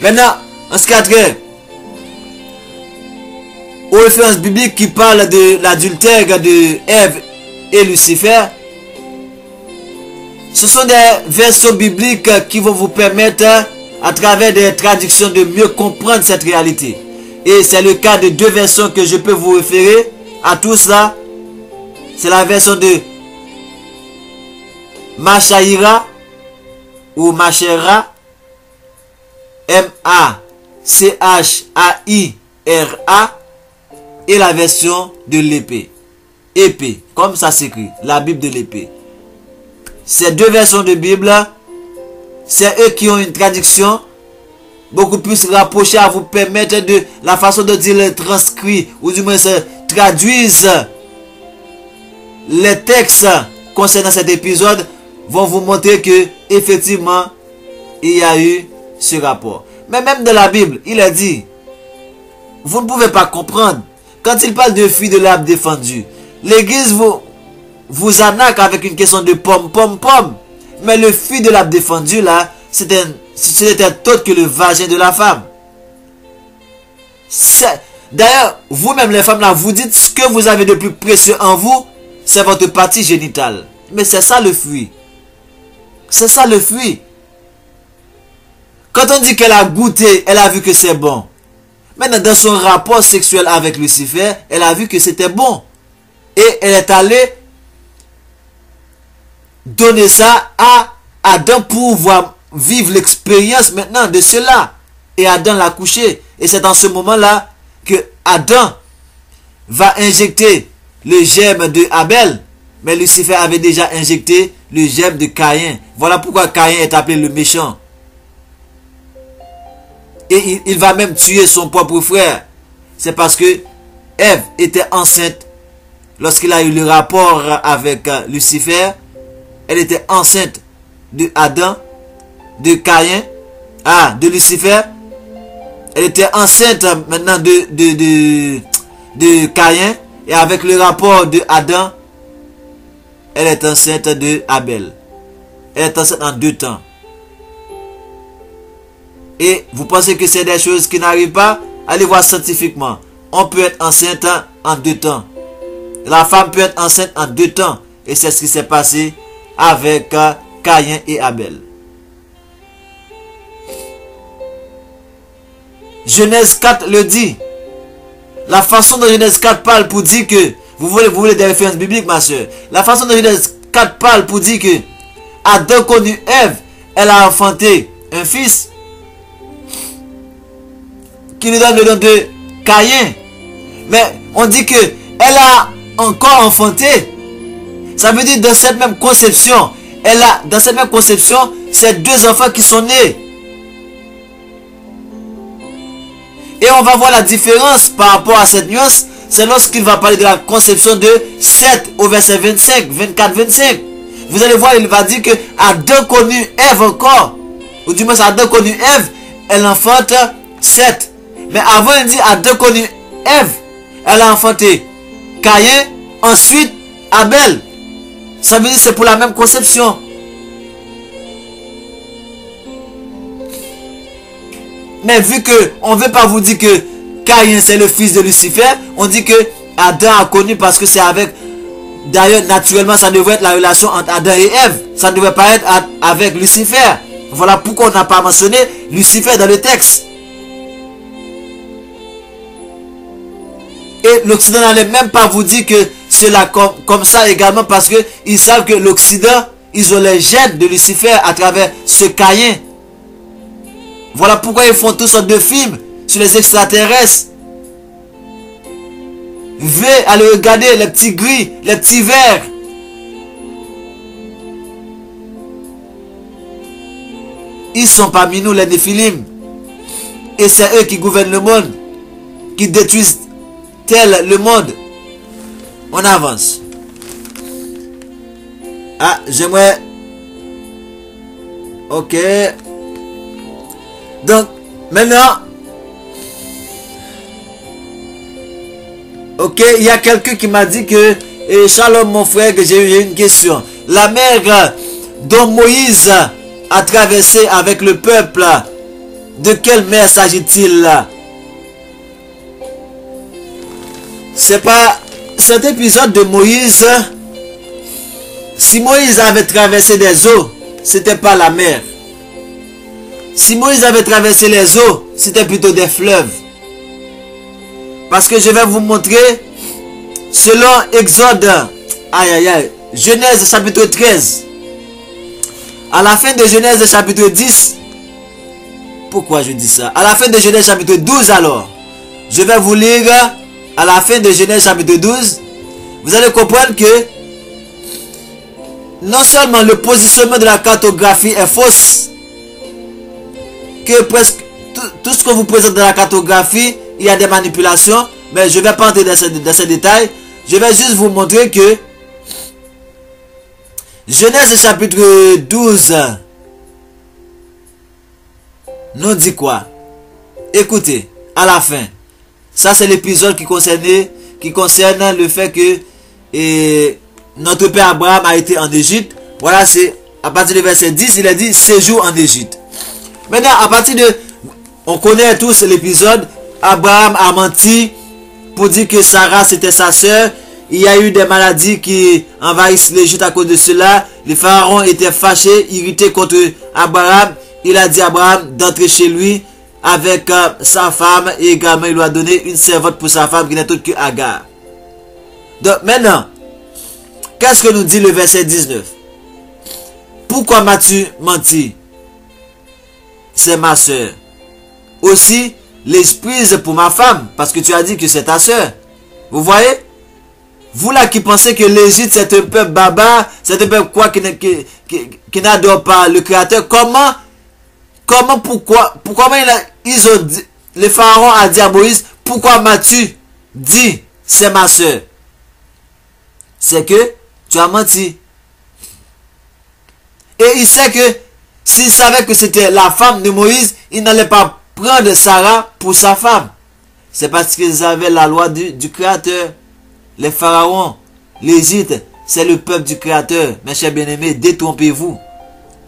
Speaker 2: Maintenant, en ce cas, aux références bibliques qui parlent de l'adultère de Ève et Lucifer, ce sont des versions bibliques qui vont vous permettre, à travers des traductions, de mieux comprendre cette réalité. Et c'est le cas de deux versions que je peux vous référer à tout cela. C'est la version de Machaïra ou Machera, M-A-C-H-A-I-R-A, et la version de l'épée. Épée, comme ça s'écrit, la Bible de l'épée. Ces deux versions de Bible, c'est eux qui ont une traduction beaucoup plus rapprochée à vous permettre de la façon dont ils transcrivent, ou du moins traduisent les textes concernant cet épisode, vont vous montrer que effectivement il y a eu ce rapport. Mais même dans la Bible, il a dit, vous ne pouvez pas comprendre. Quand il parle de fille de l'arbre défendu, l'église vous arnaque avec une question de pomme. Mais le fruit de l'arbre défendu là, c'était autre que le vagin de la femme. D'ailleurs, vous-même les femmes là, vous dites ce que vous avez de plus précieux en vous, c'est votre partie génitale. Mais c'est ça le fruit. C'est ça le fruit. Quand on dit qu'elle a goûté, elle a vu que c'est bon. Maintenant, dans son rapport sexuel avec Lucifer, elle a vu que c'était bon. Et elle est allée donner ça à Adam pour pouvoir vivre l'expérience maintenant de cela. Et Adam l'a couché. Et c'est dans ce moment-là que Adam va injecter le germe de Abel. Mais Lucifer avait déjà injecté le germe de Caïn. Voilà pourquoi Caïn est appelé le méchant. Et il va même tuer son propre frère. C'est parce que Ève était enceinte. Lorsqu'il a eu le rapport avec Lucifer, elle était enceinte de Adam, de Caïn, de Lucifer. Elle était enceinte maintenant de Caïn. Et avec le rapport de Adam, elle est enceinte de Abel. Elle est enceinte en 2 temps. Et vous pensez que c'est des choses qui n'arrivent pas? Allez voir scientifiquement. On peut être enceinte en 2 temps. La femme peut être enceinte en 2 temps. Et c'est ce qui s'est passé avec Caïn et Abel. Genèse 4 le dit. La façon dont Genèse 4 parle pour dire que... Vous voulez des références bibliques, ma soeur? La façon dont Genèse 4 parle pour dire que Adam connut Ève. Elle a enfanté un fils qui lui donne le nom de Caïn. Mais on dit que elle a encore enfanté. Ça veut dire dans cette même conception, c'est 2 enfants qui sont nés. Et on va voir la différence par rapport à cette nuance. c'est lorsqu'il va parler de la conception de Seth au verset 25, 24-25. Vous allez voir, il va dire que Adam connut Ève encore. Ou du moins, Adam connut Ève, elle enfante Seth. Mais avant, il dit Adam connut Ève, elle a enfanté Caïn, ensuite Abel. Ça veut dire que c'est pour la même conception. Mais vu que on ne veut pas vous dire que Caïn c'est le fils de Lucifer, on dit que Adam a connu parce que c'est avec... D'ailleurs, naturellement, ça devrait être la relation entre Adam et Ève. Ça ne devrait pas être avec Lucifer. Voilà pourquoi on n'a pas mentionné Lucifer dans le texte. Et l'Occident n'allait même pas vous dire que c'est là comme ça également parce que ils savent que l'Occident, ils ont les gènes de Lucifer à travers ce Caïn. Voilà pourquoi ils font toutes sortes de films sur les extraterrestres. Veuillez aller regarder les petits gris, les petits verts. Ils sont parmi nous les Néphilim. Et c'est eux qui gouvernent le monde, qui détruisent tel le monde. On avance. Ah, j'aimerais... Ok. Donc, maintenant... Ok, il y a quelqu'un qui m'a dit que... Shalom mon frère, que j'ai une question. La mer dont Moïse a traversé avec le peuple, de quelle mer s'agit-il là? C'est pas... Cet épisode de Moïse... Si Moïse avait traversé des eaux, c'était pas la mer. Si Moïse avait traversé les eaux, c'était plutôt des fleuves. Parce que je vais vous montrer, selon Exode, Genèse chapitre 13. À la fin de Genèse chapitre 10, pourquoi je dis ça? À la fin de Genèse chapitre 12 alors, je vais vous lire à la fin de Genèse chapitre 12, vous allez comprendre que non seulement le positionnement de la cartographie est fausse, que presque tout ce que vous présente dans la cartographie, il y a des manipulations, mais je ne vais pas entrer dans ces détails. Je vais juste vous montrer que Genèse chapitre 12 nous dit quoi? Écoutez, à la fin. Ça c'est l'épisode qui concerne le fait que notre père Abraham a été en Égypte. Voilà, c'est à partir du verset 10, il a dit séjour en Égypte. Maintenant, à partir de... On connaît tous l'épisode. Abraham a menti pour dire que Sarah c'était sa sœur. Il y a eu des maladies qui envahissent l'Égypte à cause de cela. Les pharaons étaient fâchés, irrités contre Abraham. Il a dit à Abraham d'entrer chez lui avec sa femme. Et également il lui a donné une servante pour sa femme qui n'est autre que Agar. Donc maintenant, qu'est-ce que nous dit le verset 19? Pourquoi m'as-tu menti? C'est ma sœur. Aussi, l'esprit pour ma femme, parce que tu as dit que c'est ta sœur. Vous voyez? Vous là qui pensez que l'Égypte c'est un peuple barbare, c'est un peuple quoi qui n'adore pas le Créateur. Pourquoi ils ont dit, les pharaons a dit à Moïse, pourquoi m'as-tu dit c'est ma sœur? C'est que tu as menti. Et il sait que s'il savait que c'était la femme de Moïse, il n'allait pas prendre Sarah pour sa femme. C'est parce qu'ils avaient la loi du Créateur. Les pharaons, l'Égypte, c'est le peuple du Créateur. Mes chers bien-aimés, détrompez-vous.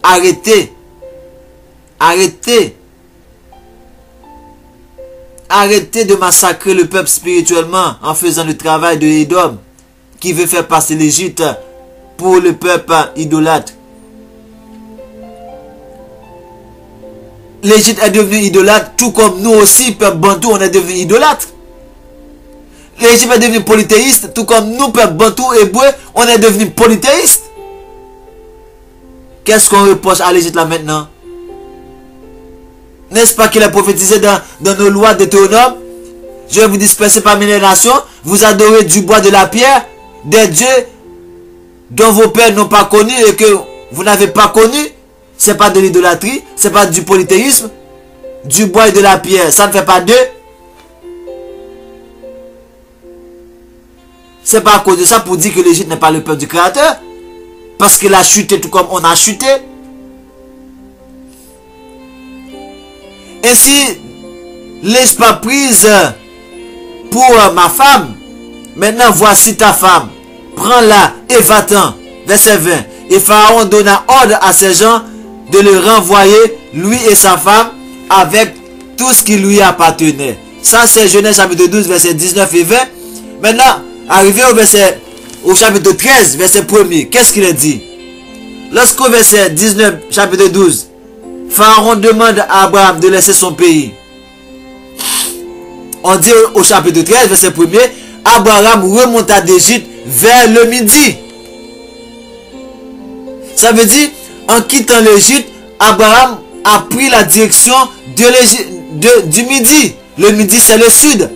Speaker 2: Arrêtez. Arrêtez. Arrêtez de massacrer le peuple spirituellement en faisant le travail de Édom qui veut faire passer l'Égypte pour le peuple idolâtre. L'Égypte est devenue idolâtre, tout comme nous aussi, peuple bantou, on est devenu idolâtre. L'Égypte est devenue polythéiste, tout comme nous, peuple bantou, hébreu, on est devenu polythéiste. Qu'est-ce qu'on reproche à l'Égypte là maintenant? N'est-ce pas qu'il a prophétisé dans nos lois de Théonome? Je vais vous disperser parmi les nations, vous adorez du bois, de la pierre, des dieux dont vos pères n'ont pas connu et que vous n'avez pas connu. C'est pas de l'idolâtrie, c'est pas du polythéisme. Du bois et de la pierre, ça ne fait pas deux. C'est pas à cause de ça pour dire que l'Égypte n'est pas le peuple du Créateur. Parce qu'il a chuté tout comme on a chuté. Ainsi, laisse pas prise pour ma femme. Maintenant, voici ta femme. Prends-la et va-t'en. Verset 20. Et Pharaon donna ordre à ses gens de le renvoyer, lui et sa femme, avec tout ce qui lui appartenait. Ça, c'est Genèse chapitre 12, verset 19 et 20. Maintenant, arrivé au chapitre 13, verset 1er, qu'est-ce qu'il a dit? Lorsqu'au verset 19, chapitre 12, Pharaon demande à Abraham de laisser son pays. On dit au chapitre 13, verset 1er, Abraham remonta d'Égypte vers le midi. Ça veut dire, en quittant l'Égypte, Abraham a pris la direction du midi. Le midi, c'est le sud.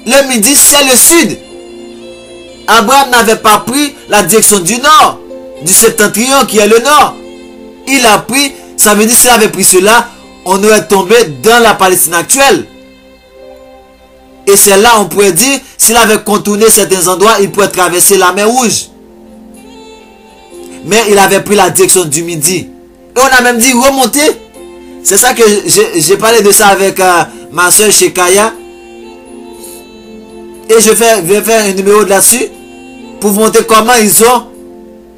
Speaker 2: Le midi, c'est le sud. Abraham n'avait pas pris la direction du nord, du septentrion qui est le nord. Il a pris, ça veut dire s'il avait pris cela, on aurait tombé dans la Palestine actuelle. Et c'est là, on pourrait dire, s'il avait contourné certains endroits, il pourrait traverser la mer Rouge. Mais il avait pris la direction du midi. Et on a même dit remonter. C'est ça que j'ai parlé de ça avec ma soeur Shekaya. Et je vais faire un numéro là-dessus pour vous montrer comment ils ont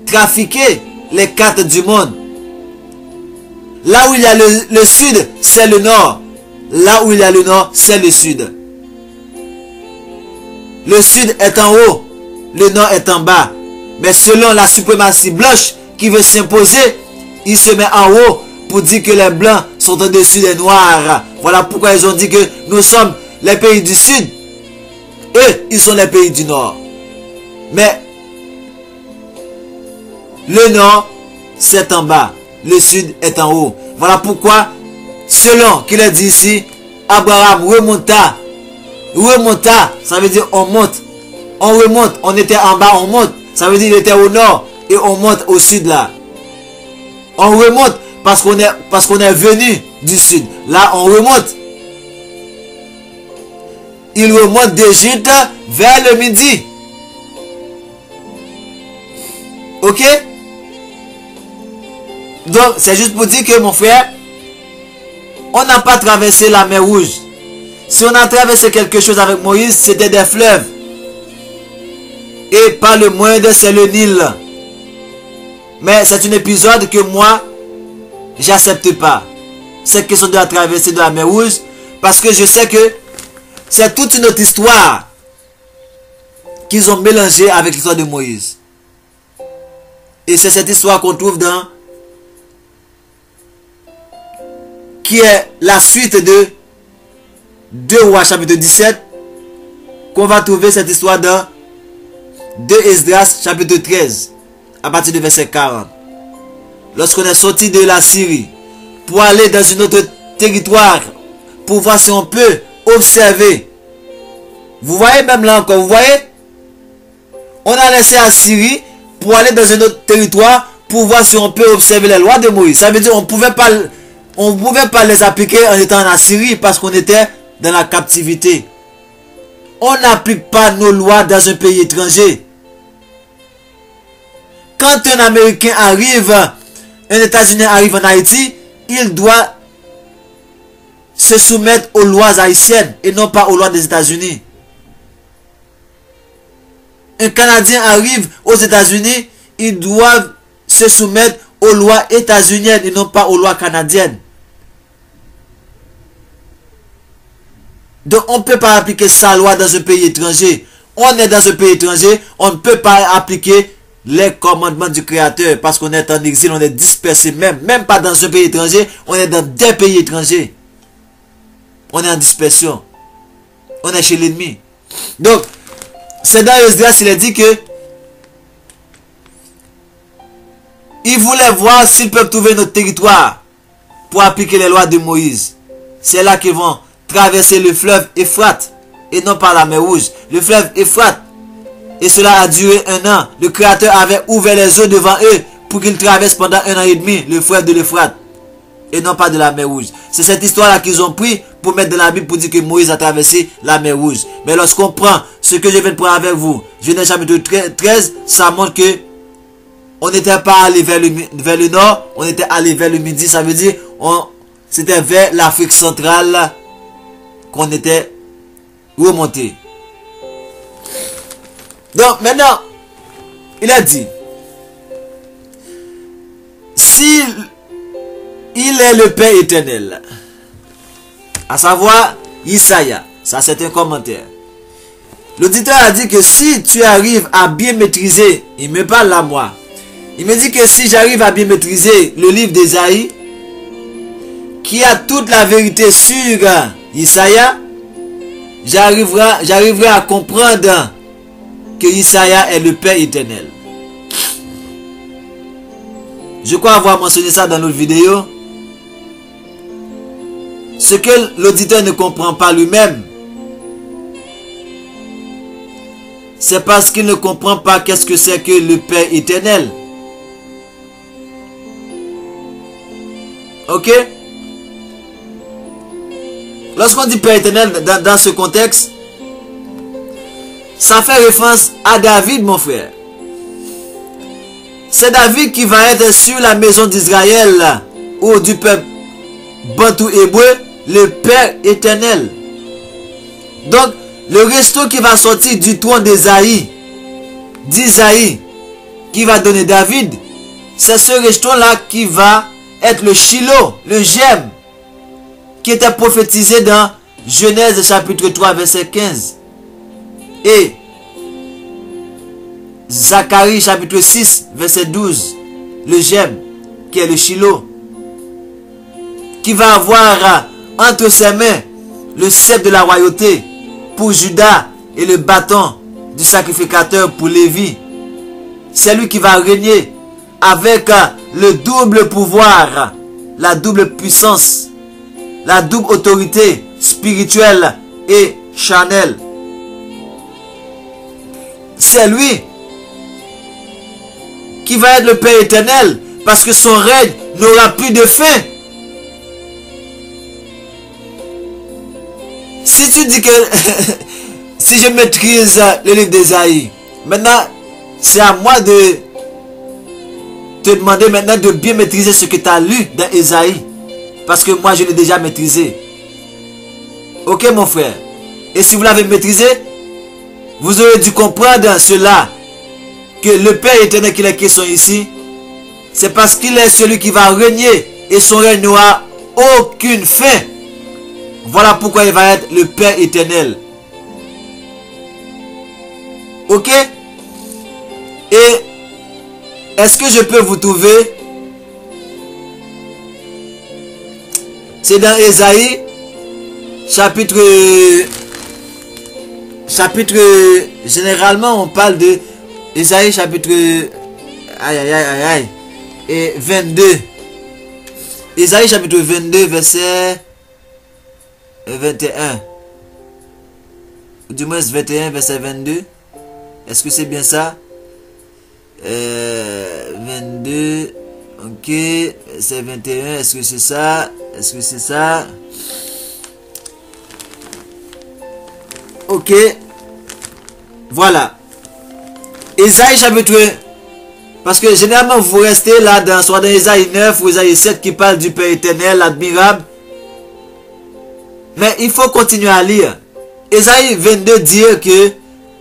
Speaker 2: trafiqué les cartes du monde. Là où il y a le sud, c'est le nord. Là où il y a le nord, c'est le sud. Le sud est en haut, le nord est en bas. Mais selon la suprématie blanche qui veut s'imposer, il se met en haut pour dire que les blancs sont au-dessus des noirs. Voilà pourquoi ils ont dit que nous sommes les pays du sud. Eux, ils sont les pays du nord. Mais le nord, c'est en bas. Le sud est en haut. Voilà pourquoi, selon qu'il est dit ici, Abraham remonta. Remonta, ça veut dire on monte. On remonte, on était en bas, on monte. Ça veut dire qu'il était au nord et on monte au sud là. On remonte parce qu'on est venu du sud. Là, on remonte. Il remonte d'Égypte vers le midi. Ok? Donc, c'est juste pour dire que mon frère, on n'a pas traversé la mer Rouge. Si on a traversé quelque chose avec Moïse, c'était des fleuves. Et pas le moindre, c'est le Nil. Mais c'est un épisode que moi, j'accepte pas. Cette question de la traversée de la mer Rouge. Parce que je sais que c'est toute une autre histoire qu'ils ont mélangée avec l'histoire de Moïse. Et c'est cette histoire qu'on trouve dans... qui est la suite de 2 Rois chapitre 17. Qu'on va trouver cette histoire dans 2 Esdras chapitre 13. À partir du verset 40. Lorsqu'on est sorti de la Syrie pour aller dans un autre territoire, pour voir si on peut observer. Vous voyez même là encore, vous voyez? On a laissé la Syrie pour aller dans un autre territoire pour voir si on peut observer les lois de Moïse. Ça veut dire qu'on ne pouvait pas les appliquer en étant en Assyrie parce qu'on était dans la captivité. On n'applique pas nos lois dans un pays étranger. Quand un Américain arrive, un États-Unis arrive en Haïti, il doit se soumettre aux lois haïtiennes et non pas aux lois des États-Unis. Un Canadien arrive aux États-Unis, il doit se soumettre aux lois états-uniennes et non pas aux lois canadiennes. Donc on ne peut pas appliquer sa loi dans un pays étranger. On est dans un pays étranger, on ne peut pas appliquer les commandements du Créateur parce qu'on est en exil, on est dispersé même pas dans un pays étranger, on est dans des pays étrangers. On est en dispersion. On est chez l'ennemi. Donc, c'est dans Esdras, il a dit que il voulait voir s'ils peuvent trouver notre territoire pour appliquer les lois de Moïse. C'est là qu'ils vont traverser le fleuve Euphrate et non pas la mer Rouge. Le fleuve Euphrate. Et cela a duré 1 an. Le Créateur avait ouvert les eaux devant eux pour qu'ils traversent pendant 1 an et demi le fleuve de l'Euphrate. et non pas de la mer Rouge. C'est cette histoire-là qu'ils ont pris pour mettre dans la Bible pour dire que Moïse a traversé la mer Rouge. Mais lorsqu'on prend ce que je viens de prendre avec vous, Genèse chapitre 13, ça montre que on n'était pas allé vers le nord, on était allé vers le midi. Ça veut dire c'était vers l'Afrique centrale qu'on était remonté. Donc maintenant, il a dit, si il est le Père éternel, à savoir Isaïe, ça c'est un commentaire. L'auditeur a dit que si tu arrives à bien maîtriser, il me parle à moi, il me dit que si j'arrive à bien maîtriser le livre d'Ésaïe, qui a toute la vérité sur Isaïe, j'arriverai à comprendre que Isaïe est le Père éternel. Je crois avoir mentionné ça dans notre vidéo. Ce que l'auditeur ne comprend pas lui-même, c'est parce qu'il ne comprend pas qu'est-ce que c'est que le Père éternel. Ok? Lorsqu'on dit Père éternel dans ce contexte, ça fait référence à David, mon frère. C'est David qui va être sur la maison d'Israël ou du peuple bantou hébreu, le Père éternel. Donc, le resto qui va sortir du trône d'Isaïe, qui va donner David, c'est ce resto-là qui va être le Shiloh, le gemme, qui était prophétisé dans Genèse chapitre 3, verset 15. Et Zacharie chapitre 6, verset 12, le gemme, qui est le Shiloh, qui va avoir entre ses mains le sceptre de la royauté pour Judas et le bâton du sacrificateur pour Lévi. C'est lui qui va régner avec le double pouvoir, la double puissance, la double autorité spirituelle et charnelle. C'est lui qui va être le Père éternel, parce que son règne n'aura plus de fin. Si tu dis que si je maîtrise le livre d'Ésaïe, maintenant c'est à moi de te demander maintenant de bien maîtriser ce que tu as lu dans Ésaïe, parce que moi je l'ai déjà maîtrisé. Ok mon frère? Et si vous l'avez maîtrisé, vous aurez dû comprendre cela, que le Père éternel qu'il est question ici, c'est parce qu'il est celui qui va régner et son règne n'aura aucune fin. Voilà pourquoi il va être le Père éternel. Ok? Et est-ce que je peux vous trouver? C'est dans Ésaïe chapitre, généralement on parle de Ésaïe chapitre et 22. Ésaïe chapitre 22 verset 21. Ou du moins 21 verset 22. Est-ce que c'est bien ça? 22. Ok. Verset 21. Est-ce que c'est ça? Est-ce que c'est ça? Ok. Voilà. Ésaïe chapitre 1. Parce que généralement vous restez là dans soit dans Ésaïe 9 ou Ésaïe 7 qui parle du Père éternel, admirable. Mais il faut continuer à lire. Ésaïe 22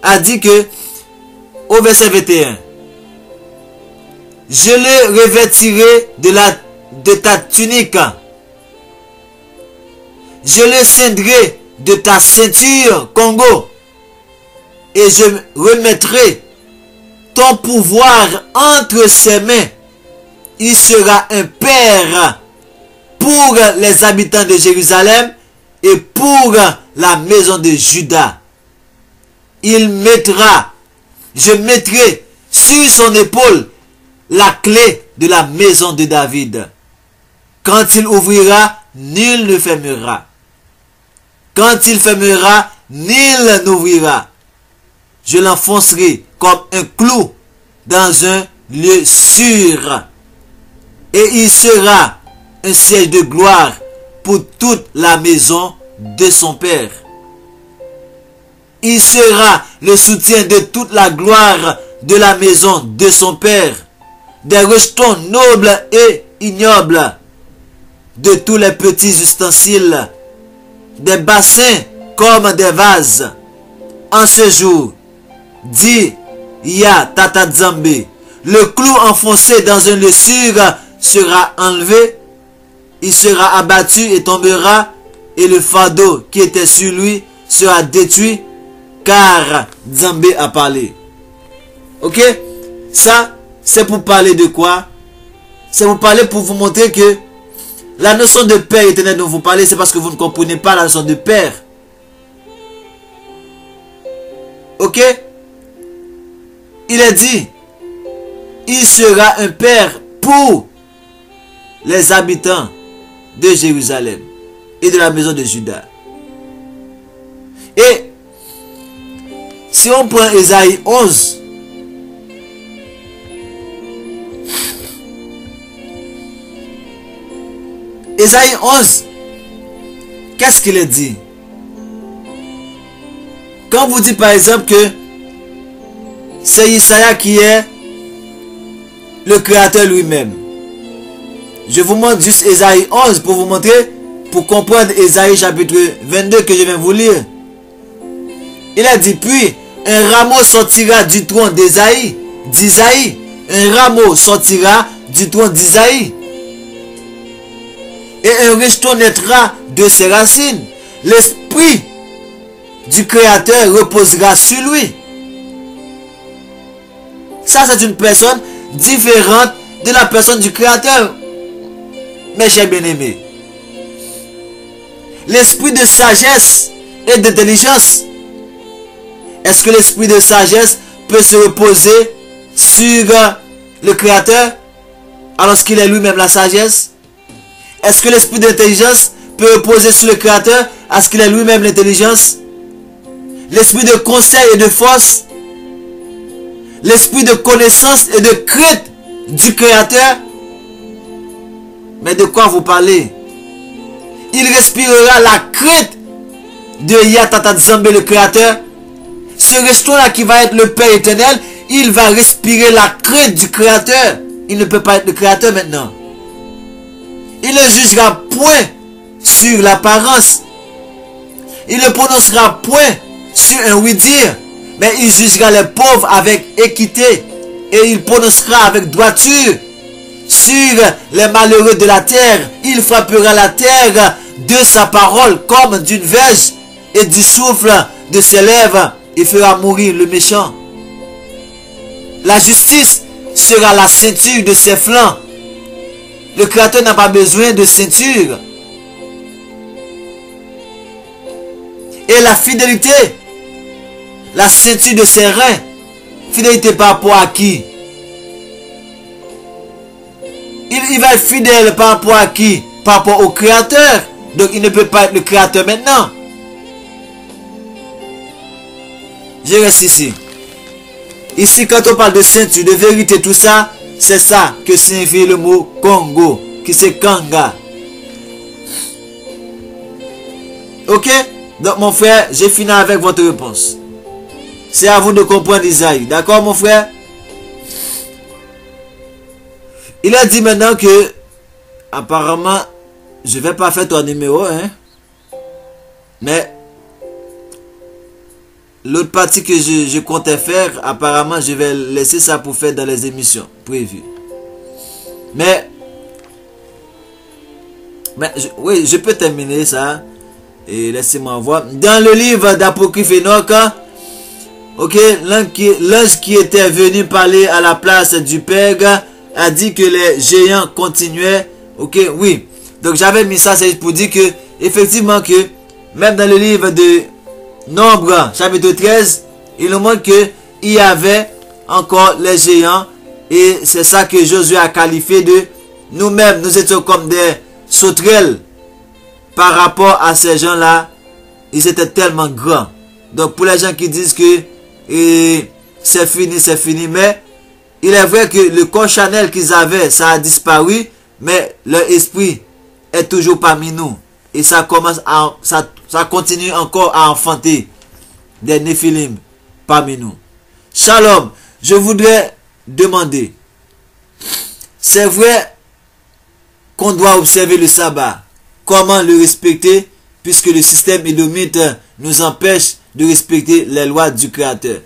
Speaker 2: a dit que au verset 21, je le revêtirai de ta tunique, je le ceindrai de ta ceinture Congo, et je remettrai ton pouvoir entre ses mains. Il sera un père pour les habitants de Jérusalem et pour la maison de Juda. Je mettrai sur son épaule la clé de la maison de David. Quand il ouvrira, nul ne fermera. Quand il fermera, nul n'ouvrira. Je l'enfoncerai comme un clou dans un lieu sûr. Et il sera un siège de gloire pour toute la maison de son Père. Il sera le soutien de toute la gloire de la maison de son Père, des rejetons nobles et ignobles, de tous les petits ustensiles, des bassins comme des vases. En ce jour, dit Ya Tata Nzambe, le clou enfoncé dans un lessure sera enlevé, il sera abattu et tombera, et le fardeau qui était sur lui sera détruit, car Nzambe a parlé. Ok? Ça, c'est pour parler de quoi? C'est pour parler, pour vous montrer que la notion de Père éternel dont vous parlez, c'est parce que vous ne comprenez pas la notion de Père. Ok? Il est dit, il sera un Père pour les habitants de Jérusalem et de la maison de Juda. Et si on prend Ésaïe 11, Ésaïe 11, qu'est-ce qu'il est dit? Quand vous dites par exemple que c'est Isaïe qui est le créateur lui-même, je vous montre juste Ésaïe 11 pour vous montrer, pour comprendre Ésaïe chapitre 22 que je viens vous lire. Il a dit, puis un rameau sortira du tronc d'Isaïe, un rameau sortira du tronc d'Isaïe, et un rejeton naîtra de ses racines. L'esprit du Créateur reposera sur lui. Ça, c'est une personne différente de la personne du Créateur, mes chers bien-aimés. L'esprit de sagesse et d'intelligence. Est-ce que l'esprit de sagesse peut se reposer sur le Créateur alors qu'il est lui-même la sagesse? Est-ce que l'esprit d'intelligence peut reposer sur le Créateur parce qu'il est lui-même l'intelligence? L'esprit de conseil et de force, l'esprit de connaissance et de crainte du Créateur. Mais de quoi vous parlez? Il respirera la crainte de Ya Tata Nzambe le Créateur. Ce rejeton-là qui va être le Père éternel, il va respirer la crainte du Créateur. Il ne peut pas être le Créateur maintenant. Il ne jugera point sur l'apparence. Il ne prononcera point sur un oui-dire. Mais il jugera les pauvres avec équité. Et il prononcera avec droiture sur les malheureux de la terre. Il frappera la terre de sa parole comme d'une verge. Et du souffle de ses lèvres, il fera mourir le méchant. La justice sera la ceinture de ses flancs. Le Créateur n'a pas besoin de ceinture. Et la fidélité, la ceinture de ses reins. Fidélité par rapport à qui? Il va être fidèle par rapport à qui? Par rapport au Créateur. Donc il ne peut pas être le Créateur maintenant. Je reste ici. Ici, quand on parle de ceinture, de vérité, tout ça, c'est ça que signifie le mot Congo, qui c'est Kanga. Ok? Donc mon frère, j'ai fini avec votre réponse. C'est à vous de comprendre Isaïe. D'accord mon frère? Il a dit maintenant que, apparemment, je ne vais pas faire ton numéro, hein. Mais, l'autre partie que je comptais faire, apparemment, je vais laisser ça pour faire dans les émissions prévues. Mais oui, je peux terminer ça. Et laissez-moi voir. Dans le livre d'Apocryphe Enoch, ok, l'ange qui était venu parler à la place du Père a dit que les géants continuaient. Ok, oui. Donc j'avais mis ça, c'est pour dire que, effectivement, que même dans le livre de Nombre, chapitre 13, il nous montre qu'il y avait encore les géants. Et c'est ça que Josué a qualifié de nous-mêmes, nous étions comme des sauterelles par rapport à ces gens-là. Ils étaient tellement grands. Donc pour les gens qui disent que c'est fini, mais il est vrai que le corps charnel qu'ils avaient, ça a disparu, mais leur esprit est toujours parmi nous. Et ça continue encore à enfanter des Néphilim parmi nous. Shalom, je voudrais demander, c'est vrai qu'on doit observer le sabbat. Comment le respecter puisque le système édomite nous empêche de respecter les lois du Créateur?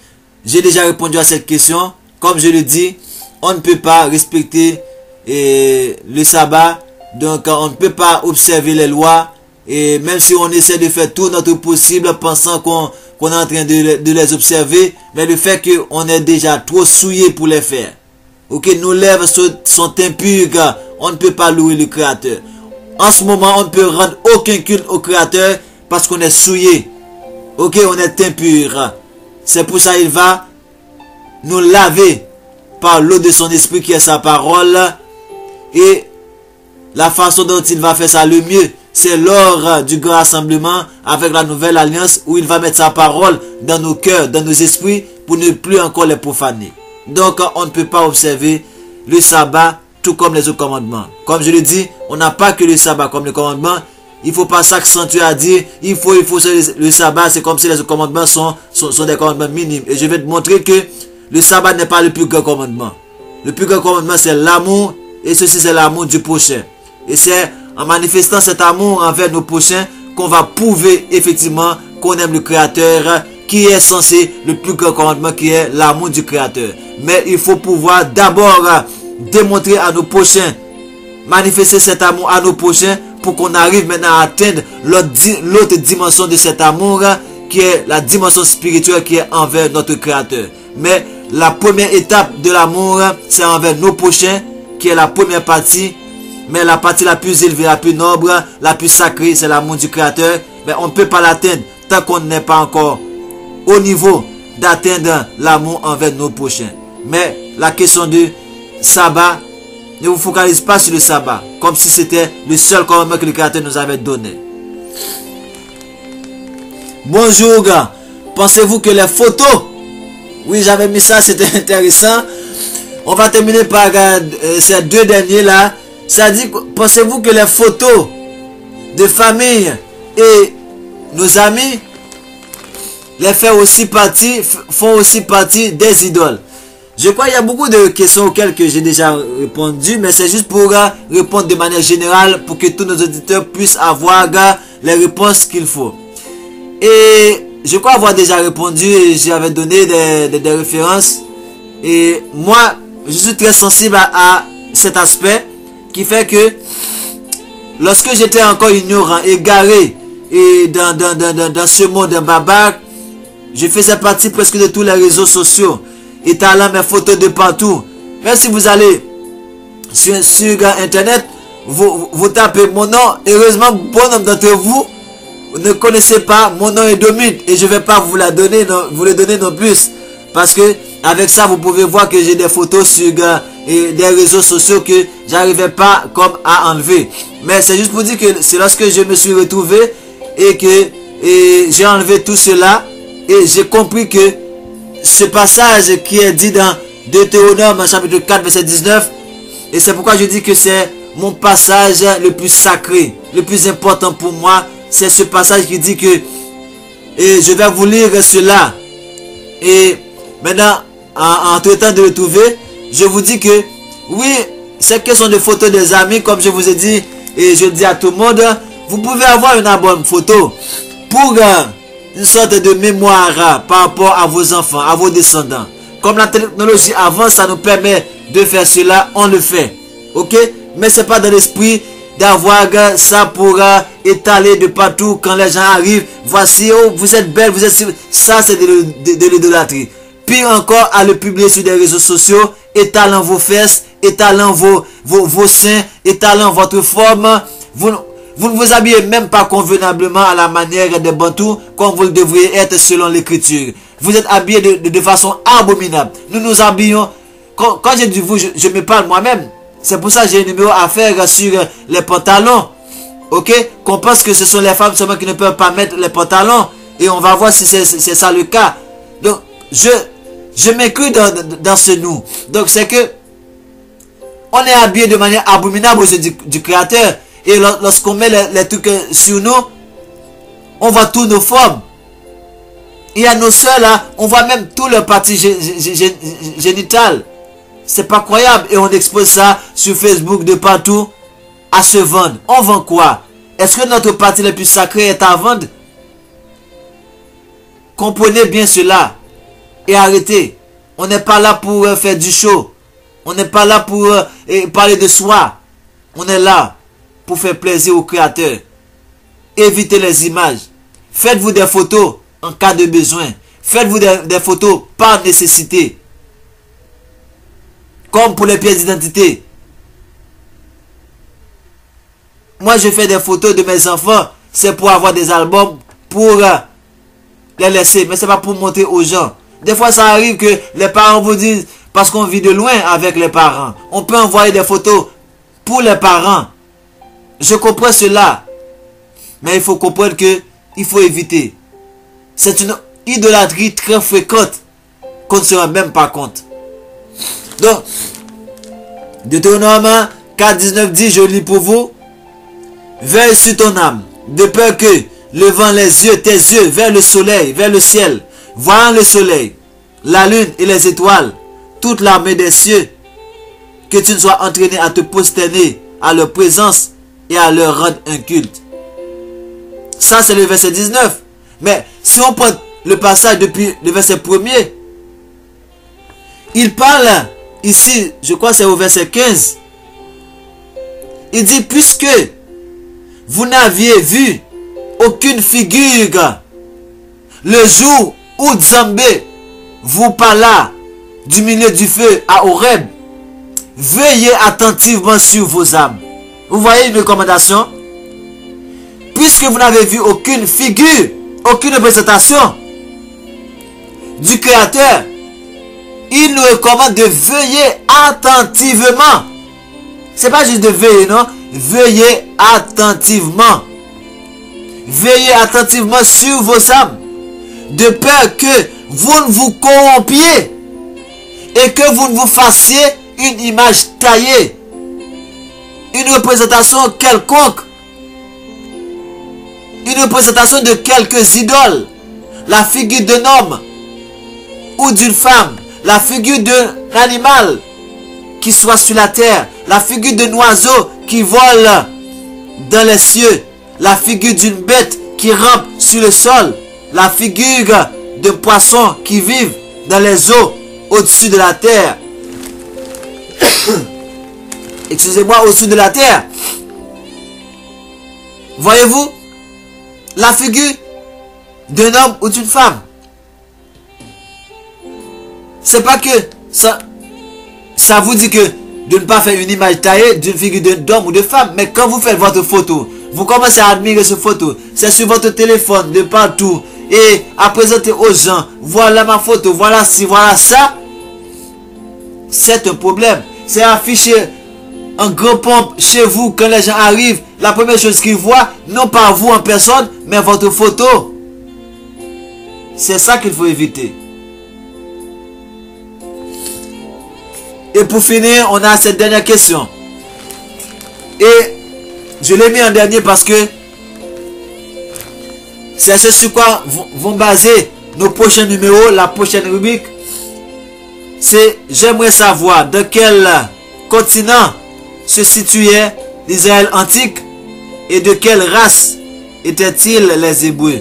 Speaker 2: J'ai déjà répondu à cette question. Comme je le dis, on ne peut pas respecter le sabbat. Donc on ne peut pas observer les lois. Et même si on essaie de faire tout notre possible pensant qu'on est en train de les observer, mais le fait qu'on est déjà trop souillé pour les faire. Ok, nos lèvres sont impures, on ne peut pas louer le Créateur. En ce moment, on ne peut rendre aucun culte au Créateur parce qu'on est souillé. Ok, on est impur. C'est pour ça qu'il va nous laver par l'eau de son esprit qui est sa parole. Et la façon dont il va faire ça le mieux, c'est lors du grand rassemblement avec la nouvelle alliance où il va mettre sa parole dans nos cœurs, dans nos esprits pour ne plus encore les profaner. Donc on ne peut pas observer le sabbat tout comme les autres commandements. Comme je le dis, on n'a pas que le sabbat comme le commandement. Il ne faut pas s'accentuer à dire il faut le sabbat, c'est comme si les autres commandements sont des commandements minimes. Et je vais te montrer que le sabbat n'est pas le plus grand commandement. Le plus grand commandement c'est l'amour, et ceci c'est l'amour du prochain. Et c'est en manifestant cet amour envers nos prochains qu'on va prouver effectivement qu'on aime le Créateur, qui est censé le plus grand commandement qui est l'amour du Créateur. Mais il faut pouvoir d'abord démontrer à nos prochains, manifester cet amour à nos prochains pour qu'on arrive maintenant à atteindre l'autre dimension de cet amour qui est la dimension spirituelle qui est envers notre Créateur. Mais la première étape de l'amour c'est envers nos prochains qui est la première partie. Mais la partie la plus élevée, la plus noble, la plus sacrée, c'est l'amour du Créateur. Mais on ne peut pas l'atteindre tant qu'on n'est pas encore au niveau d'atteindre l'amour envers nos prochains. Mais la question du sabbat, ne vous focalisez pas sur le sabbat, comme si c'était le seul commandement que le Créateur nous avait donné. Bonjour, gars. Pensez-vous que les photos... Oui, j'avais mis ça, c'était intéressant. On va terminer par ces deux derniers là. Ça dit, pensez-vous que les photos de famille et nos amis font aussi partie des idoles? Je crois qu'il y a beaucoup de questions auxquelles j'ai déjà répondu, mais c'est juste pour répondre de manière générale pour que tous nos auditeurs puissent avoir les réponses qu'il faut. Et je crois avoir déjà répondu et j'avais donné des références. Et moi, je suis très sensible à cet aspect qui fait que lorsque j'étais encore ignorant, égaré et dans ce monde barbare, je faisais partie presque de tous les réseaux sociaux, étalant mes photos de partout. Même si vous allez sur internet, vous tapez mon nom, heureusement bon nombre d'entre vous ne connaissez pas mon nom édomite et je ne vais pas vous le donner non plus, parce que avec ça vous pouvez voir que j'ai des photos sur des réseaux sociaux que j'arrivais pas comme à enlever. Mais c'est juste pour dire que c'est lorsque je me suis retrouvé et que j'ai enlevé tout cela et j'ai compris que ce passage qui est dit dans Deutéronome chapitre 4 verset 19, et c'est pourquoi je dis que c'est mon passage le plus sacré, le plus important pour moi, c'est ce passage qui dit que, et je vais vous lire cela, et maintenant en traitant de le trouver, je vous dis que oui, ces questions de photos des amis, comme je vous ai dit et je le dis à tout le monde, vous pouvez avoir une bonne photo pour une sorte de mémoire par rapport à vos enfants, à vos descendants. Comme la technologie avance, ça nous permet de faire cela, on le fait. Ok? Mais c'est pas dans l'esprit d'avoir ça pour étaler de partout quand les gens arrivent. Voici, oh, vous êtes belle, vous êtes... Ça, c'est de l'idolâtrie. Pire encore, à le publier sur des réseaux sociaux, étalant vos fesses, étalant vos seins, étalant votre forme. Vous ne vous habillez même pas convenablement à la manière des Bantous, comme vous le devriez être selon l'écriture. Vous êtes habillés de façon abominable. Nous nous habillons. Quand je dis vous, je me parle moi-même. C'est pour ça que j'ai un numéro à faire sur les pantalons. Ok? Qu'on pense que ce sont les femmes seulement qui ne peuvent pas mettre les pantalons. Et on va voir si c'est ça le cas. Donc, je m'inclus dans ce nous. Donc, c'est que on est habillé de manière abominable aux yeux du Créateur. Et lorsqu'on met les trucs sur nous, on voit tous nos formes. Il y a nos soeurs là, on voit même tout leur partie génitale. C'est pas croyable. Et on expose ça sur Facebook de partout à se vendre. On vend quoi? Est-ce que notre partie la plus sacrée est à vendre? Comprenez bien cela. Et arrêtez. On n'est pas là pour faire du show. On n'est pas là pour parler de soi. On est là pour faire plaisir au Créateur. Évitez les images. Faites-vous des photos en cas de besoin. Faites-vous des photos par nécessité. Comme pour les pièces d'identité. Moi, je fais des photos de mes enfants. C'est pour avoir des albums pour les laisser. Mais c'est pas pour montrer aux gens. Des fois, ça arrive que les parents vous disent, parce qu'on vit de loin avec les parents, on peut envoyer des photos pour les parents. Je comprends cela. Mais il faut comprendre que il faut éviter. C'est une idolâtrie très fréquente qu'on ne se rend même pas compte. Donc, Deutéronome 4, 19 dit, je lis pour vous, veille sur ton âme, de peur que, levant les yeux, tes yeux vers le soleil, vers le ciel, voyant le soleil, la lune et les étoiles, toute l'armée des cieux, que tu ne sois entraîné à te prosterner à leur présence et à leur rendre un culte. Ça, c'est le verset 19. Mais si on prend le passage depuis le verset 1er, il parle ici, je crois que c'est au verset 15. Il dit, puisque vous n'aviez vu aucune figure le jour où Zambé vous parla du milieu du feu à Horeb, veillez attentivement sur vos âmes. Vous voyez une recommandation? Puisque vous n'avez vu aucune figure, aucune représentation du Créateur, il nous recommande de veiller attentivement. C'est pas juste de veiller, non? Veillez attentivement. Veillez attentivement sur vos âmes, de peur que vous ne vous corrompiez et que vous ne vous fassiez une image taillée, une représentation quelconque, une représentation de quelques idoles, la figure d'un homme ou d'une femme, la figure d'un animal qui soit sur la terre, la figure d'un oiseau qui vole dans les cieux, la figure d'une bête qui rampe sur le sol, la figure d'un poisson qui vit dans les eaux au-dessus de la terre. Excusez-moi, au-dessus de la terre. Voyez-vous? La figure d'un homme ou d'une femme. C'est pas que ça vous dit que de ne pas faire une image taillée d'une figure d'homme ou de femme. Mais quand vous faites votre photo, vous commencez à admirer cette photo. C'est sur votre téléphone, de partout. Et à présenter aux gens. Voilà ma photo, voilà ci, voilà ça. C'est un problème. C'est affiché en grand pompe chez vous quand les gens arrivent. La première chose qu'ils voient, non pas vous en personne, mais votre photo. C'est ça qu'il faut éviter. Et pour finir, on a cette dernière question. Et je l'ai mis en dernier parce que c'est ce sur quoi vont baser nos prochains numéros, la prochaine rubrique. C'est j'aimerais savoir dans quel continent se situait l'Israël antique et de quelle race étaient-ils les Hébreux.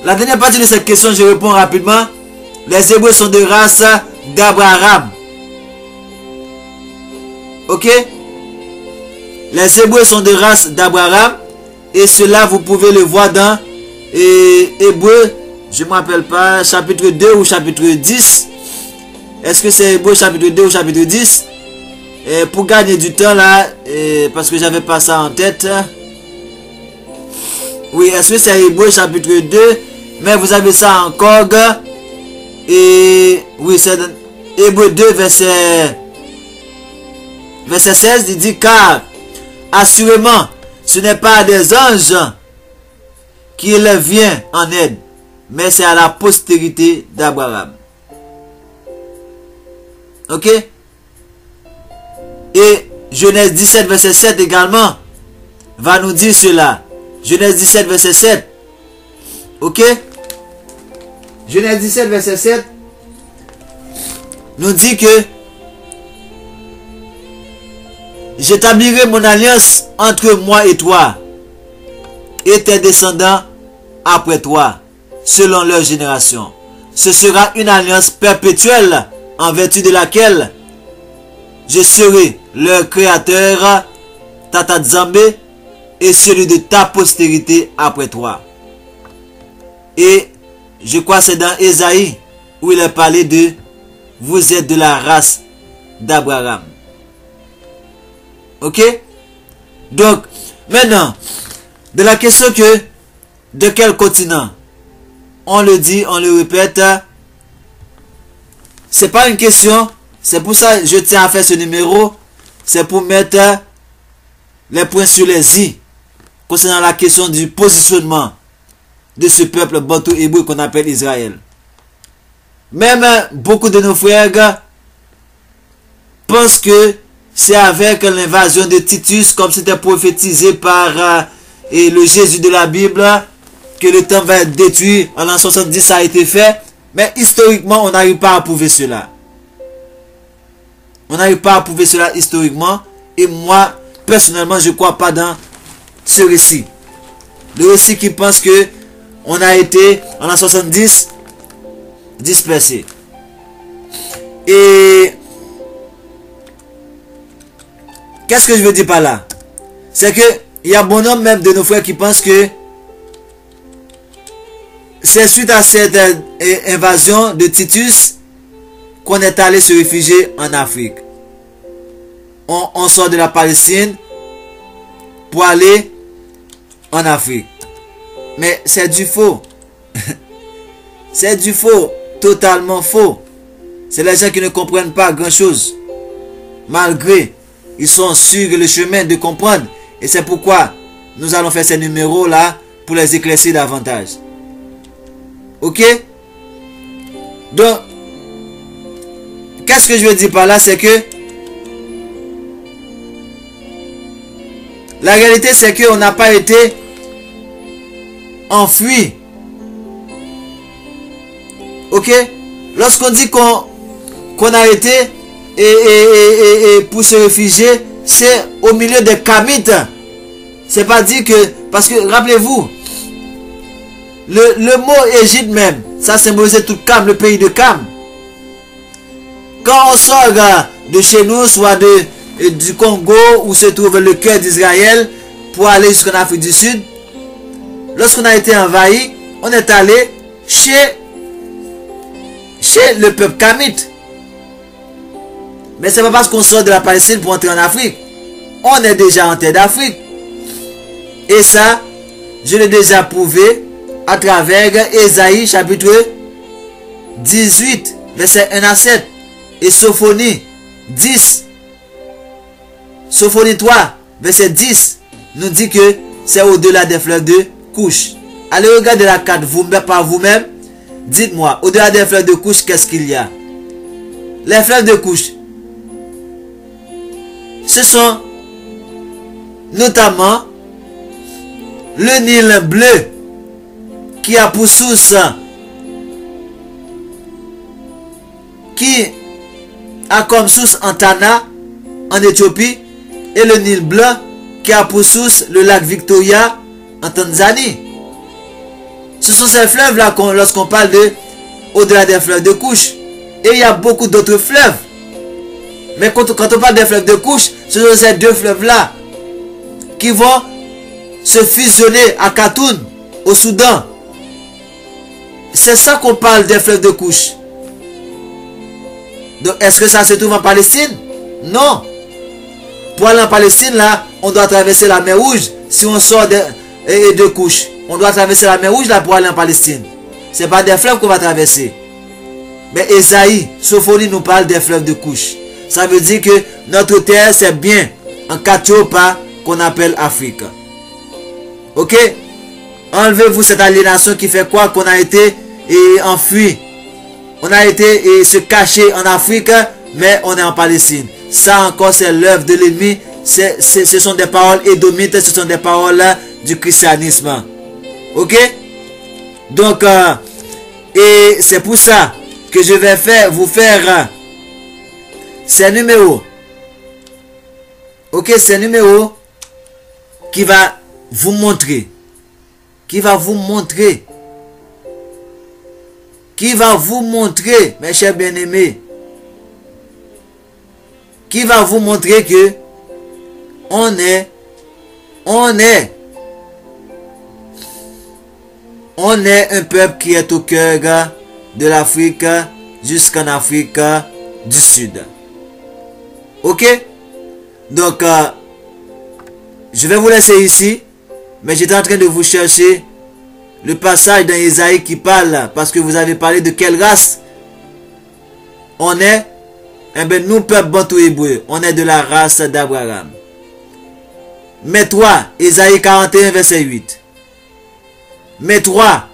Speaker 2: La dernière partie de cette question, je réponds rapidement. Les Hébreux sont de race d'Abraham. Ok? Les Hébreux sont de race d'Abraham. Et cela, vous pouvez le voir dans Hébreux, je ne me rappelle pas, chapitre 2 ou chapitre 10. Est-ce que c'est Hébreux chapitre 2 ou chapitre 10? Pour gagner du temps là, parce que j'avais pas ça en tête. Oui, est-ce que c'est Hébreux chapitre 2? Mais vous avez ça encore. Et oui, c'est Hébreux 2 verset 16. Il dit, car assurément ce n'est pas à des anges qu'il vient en aide, mais c'est à la postérité d'Abraham. Ok? Et Genèse 17 verset 7 également va nous dire cela. Genèse 17 verset 7. Ok? Genèse 17 verset 7 nous dit que j'établirai mon alliance entre moi et toi et tes descendants après toi, selon leur génération. Ce sera une alliance perpétuelle en vertu de laquelle je serai leur créateur, Tata Nzambe, et celui de ta postérité après toi. Et je crois que c'est dans Ésaïe où il est parlé de vous êtes de la race d'Abraham. Ok? Donc, maintenant, de la question que de quel continent, on le dit, on le répète, c'est pas une question, c'est pour ça que je tiens à faire ce numéro, c'est pour mettre les points sur les i concernant la question du positionnement de ce peuple bantou hébreu qu'on appelle Israël. Même beaucoup de nos frères pensent que c'est avec l'invasion de Titus, comme c'était prophétisé par le Jésus de la Bible, que le temps va être détruit. En l'an 70, ça a été fait. Mais historiquement, on n'arrive pas à prouver cela. On n'arrive pas à prouver cela historiquement. Et moi, personnellement, je ne crois pas dans ce récit. Le récit qui pense que on a été, en l'an 70, dispersé. Et qu'est-ce que je veux dire par là? C'est que il y a bon nombre même de nos frères qui pensent que c'est suite à cette invasion de Titus qu'on est allé se réfugier en Afrique. On sort de la Palestine pour aller en Afrique. Mais c'est du faux. C'est du faux. Totalement faux. C'est les gens qui ne comprennent pas grand chose. Malgré, ils sont sur le chemin de comprendre. Et c'est pourquoi nous allons faire ces numéros là pour les éclaircir davantage. Ok? Donc, qu'est-ce que je veux dire par là? C'est que la réalité c'est qu'on n'a pas été enfui. Ok? Lorsqu'on dit qu'on a été et pour se réfugier, c'est au milieu des Kamites. C'est pas dit que, parce que rappelez-vous, le mot Égypte même, ça symbolisait tout Kam, le pays de Kam. Quand on sort de chez nous, soit du Congo, où se trouve le cœur d'Israël, pour aller jusqu'en Afrique du Sud, lorsqu'on a été envahi, on est allé chez le peuple Kamite. Mais c'est pas parce qu'on sort de la Palestine pour entrer en Afrique. On est déjà en terre d'Afrique. Et ça, je l'ai déjà prouvé à travers Ésaïe chapitre 18, verset 1 à 7. Et Sophonie 10. Sophonie 3, verset 10, nous dit que c'est au-delà des fleuves de Couche. Allez regarder la carte par vous-même. Dites-moi, au-delà des fleuves de Couche, qu'est-ce qu'il y a? Les fleuves de Couche, ce sont notamment le Nil bleu qui a pour source, qui a comme source Antana en Éthiopie, et le Nil blanc qui a pour source le lac Victoria en Tanzanie. Ce sont ces fleuves là lorsqu'on parle de au-delà des fleuves de Couche. Et il y a beaucoup d'autres fleuves. Mais quand on parle des fleuves de Couche, ce sont ces deux fleuves là qui vont se fusionner à Khartoum, au Soudan. C'est ça qu'on parle des fleuves de Couche. Donc est-ce que ça se trouve en Palestine? Non. Pour aller en Palestine là, on doit traverser la mer Rouge. Si on sort de Couche, on doit traverser la mer Rouge là pour aller en Palestine. Ce n'est pas des fleuves qu'on va traverser. Mais Ésaïe, Sophonie nous parle des fleuves de Couche. Ça veut dire que notre terre c'est bien en Katiopa qu'on appelle Afrique. Ok? Enlevez-vous cette aliénation qui fait quoi? Qu'on a été enfui. On a été se cacher en Afrique, mais on est en Palestine. ça encore c'est l'œuvre de l'ennemi. Ce sont des paroles édomites, ce sont des paroles du christianisme. Ok? Donc, et c'est pour ça que je vais vous faire ces numéros. Ok, ces numéros qui va vous montrer. Qui va vous montrer, mes chers bien-aimés, qui va vous montrer que on est un peuple qui est au cœur de l'Afrique jusqu'en Afrique du Sud. Ok? Donc, je vais vous laisser ici. Mais j'étais en train de vous chercher le passage dans Isaïe qui parle, parce que vous avez parlé de quelle race on est. Eh bien, nous, peuple bantou hébreu, on est de la race d'Abraham. Mais toi, Isaïe 41, verset 8. Mais toi,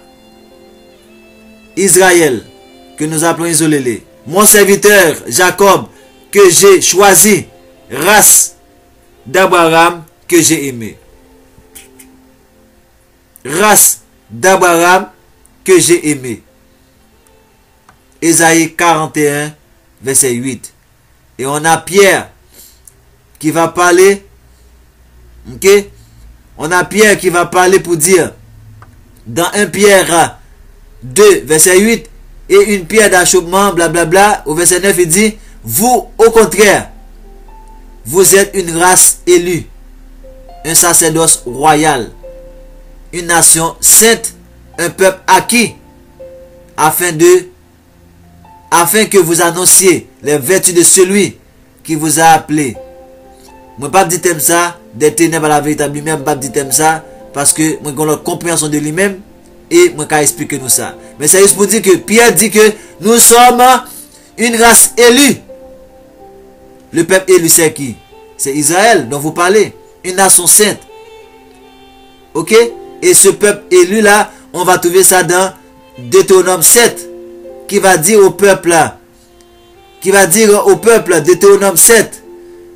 Speaker 2: Israël, que nous appelons Isolélé, mon serviteur Jacob, que j'ai choisi, race d'Abraham, que j'ai aimé. Race d'Abraham que j'ai aimé. Ésaïe 41, verset 8. Et on a Pierre qui va parler. Ok? On a Pierre qui va parler pour dire dans 1 Pierre 2, verset 8, et une pierre d'achoppement, blablabla. Au verset 9, il dit, vous, au contraire, vous êtes une race élue, un sacerdoce royal, une nation sainte, un peuple acquis, afin que vous annonciez les vertus de celui qui vous a appelé. Moi pas dit ça des ténèbres à la véritable lui-même, pas dit ça parce que moi j'ai la compréhension de lui-même et moi qu'à expliquer nous ça. Mais c'est juste pour dire que Pierre dit que nous sommes une race élue. Le peuple élu c'est qui? C'est Israël dont vous parlez, une nation sainte. Ok? Et ce peuple élu là, on va trouver ça dans Deutéronome 7, qui va dire au peuple, Deutéronome 7,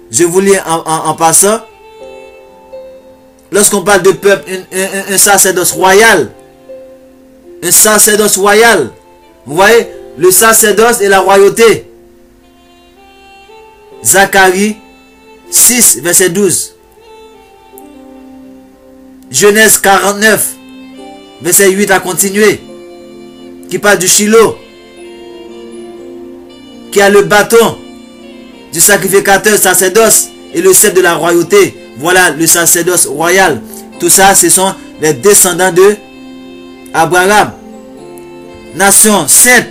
Speaker 2: je vous lis en passant, lorsqu'on parle de peuple, un sacerdoce royal, vous voyez, le sacerdoce et la royauté. Zacharie 6, verset 12. Genèse 49, verset 8 à continuer, qui parle du Shiloh, qui a le bâton du sacrificateur sacerdoce et le sceptre de la royauté. Voilà le sacerdoce royal. Tout ça, ce sont les descendants de Abraham. Nation sainte,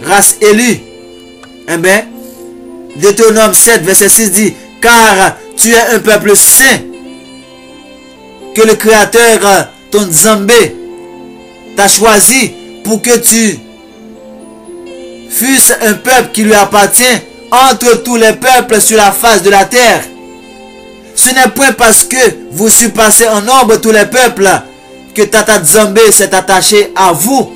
Speaker 2: race élue. Eh bien, Deutéronome 7, verset 6 dit, car tu es un peuple saint, que le Créateur, ton Zambé, t'a choisi pour que tu fusses un peuple qui lui appartient entre tous les peuples sur la face de la terre. Ce n'est point parce que vous surpassez en nombre tous les peuples que Tata Zambé s'est attaché à vous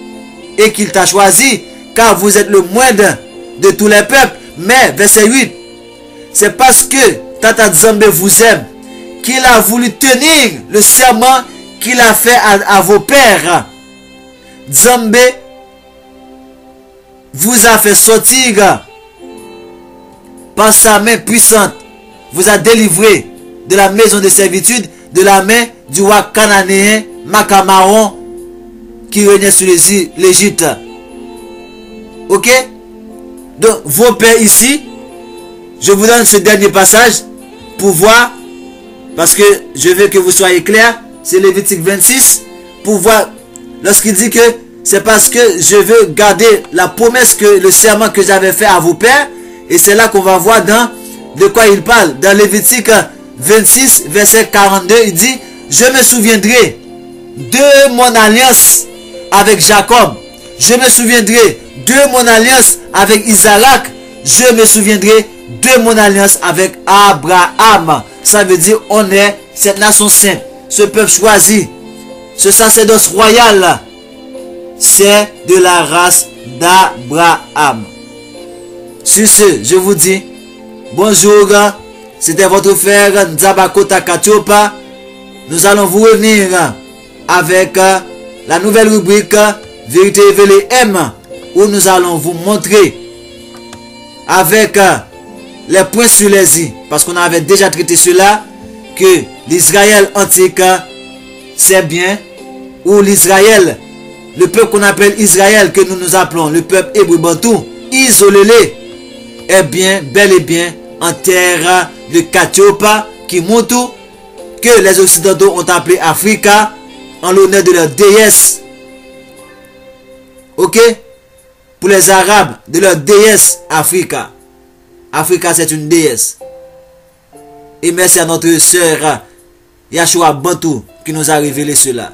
Speaker 2: et qu'il t'a choisi, car vous êtes le moindre de tous les peuples. Mais, verset 8, c'est parce que Tata Zambé vous aime qu'il a voulu tenir le serment qu'il a fait à vos pères. Zambé vous a fait sortir par sa main puissante, vous a délivré de la maison de servitude, de la main du roi cananéen Macamaron qui régnait sur l'Égypte. Ok? Donc, vos pères ici, je vous donne ce dernier passage pour voir, parce que je veux que vous soyez clairs, c'est Lévitique 26, pour voir, lorsqu'il dit que c'est parce que je veux garder la promesse, le serment que j'avais fait à vos pères, et c'est là qu'on va voir de quoi il parle. Dans Lévitique 26, verset 42, il dit, je me souviendrai de mon alliance avec Jacob, je me souviendrai de mon alliance avec Isaac, je me souviendrai de mon alliance avec Abraham. Ça veut dire on est cette nation sainte, ce peuple choisi, ce sacerdoce royal, c'est de la race d'Abraham. Sur ce, je vous dis bonjour. C'était votre frère Nzabakota Katiopa. Nous allons vous revenir avec la nouvelle rubrique Vérité révélée M, où nous allons vous montrer avec les points sur les i, parce qu'on avait déjà traité cela, que l'Israël antique c'est bien, ou l'Israël, le peuple qu'on appelle Israël, que nous appelons le peuple hébreu bantou, isolé, est bien, bel et bien en terre de Katiopa, qui montre que les Occidentaux ont appelé Africa en l'honneur de leur déesse. Ok? Pour les Arabes, de leur déesse Africa. Africa, c'est une déesse. Et merci à notre sœur Yashua Bantou qui nous a révélé cela.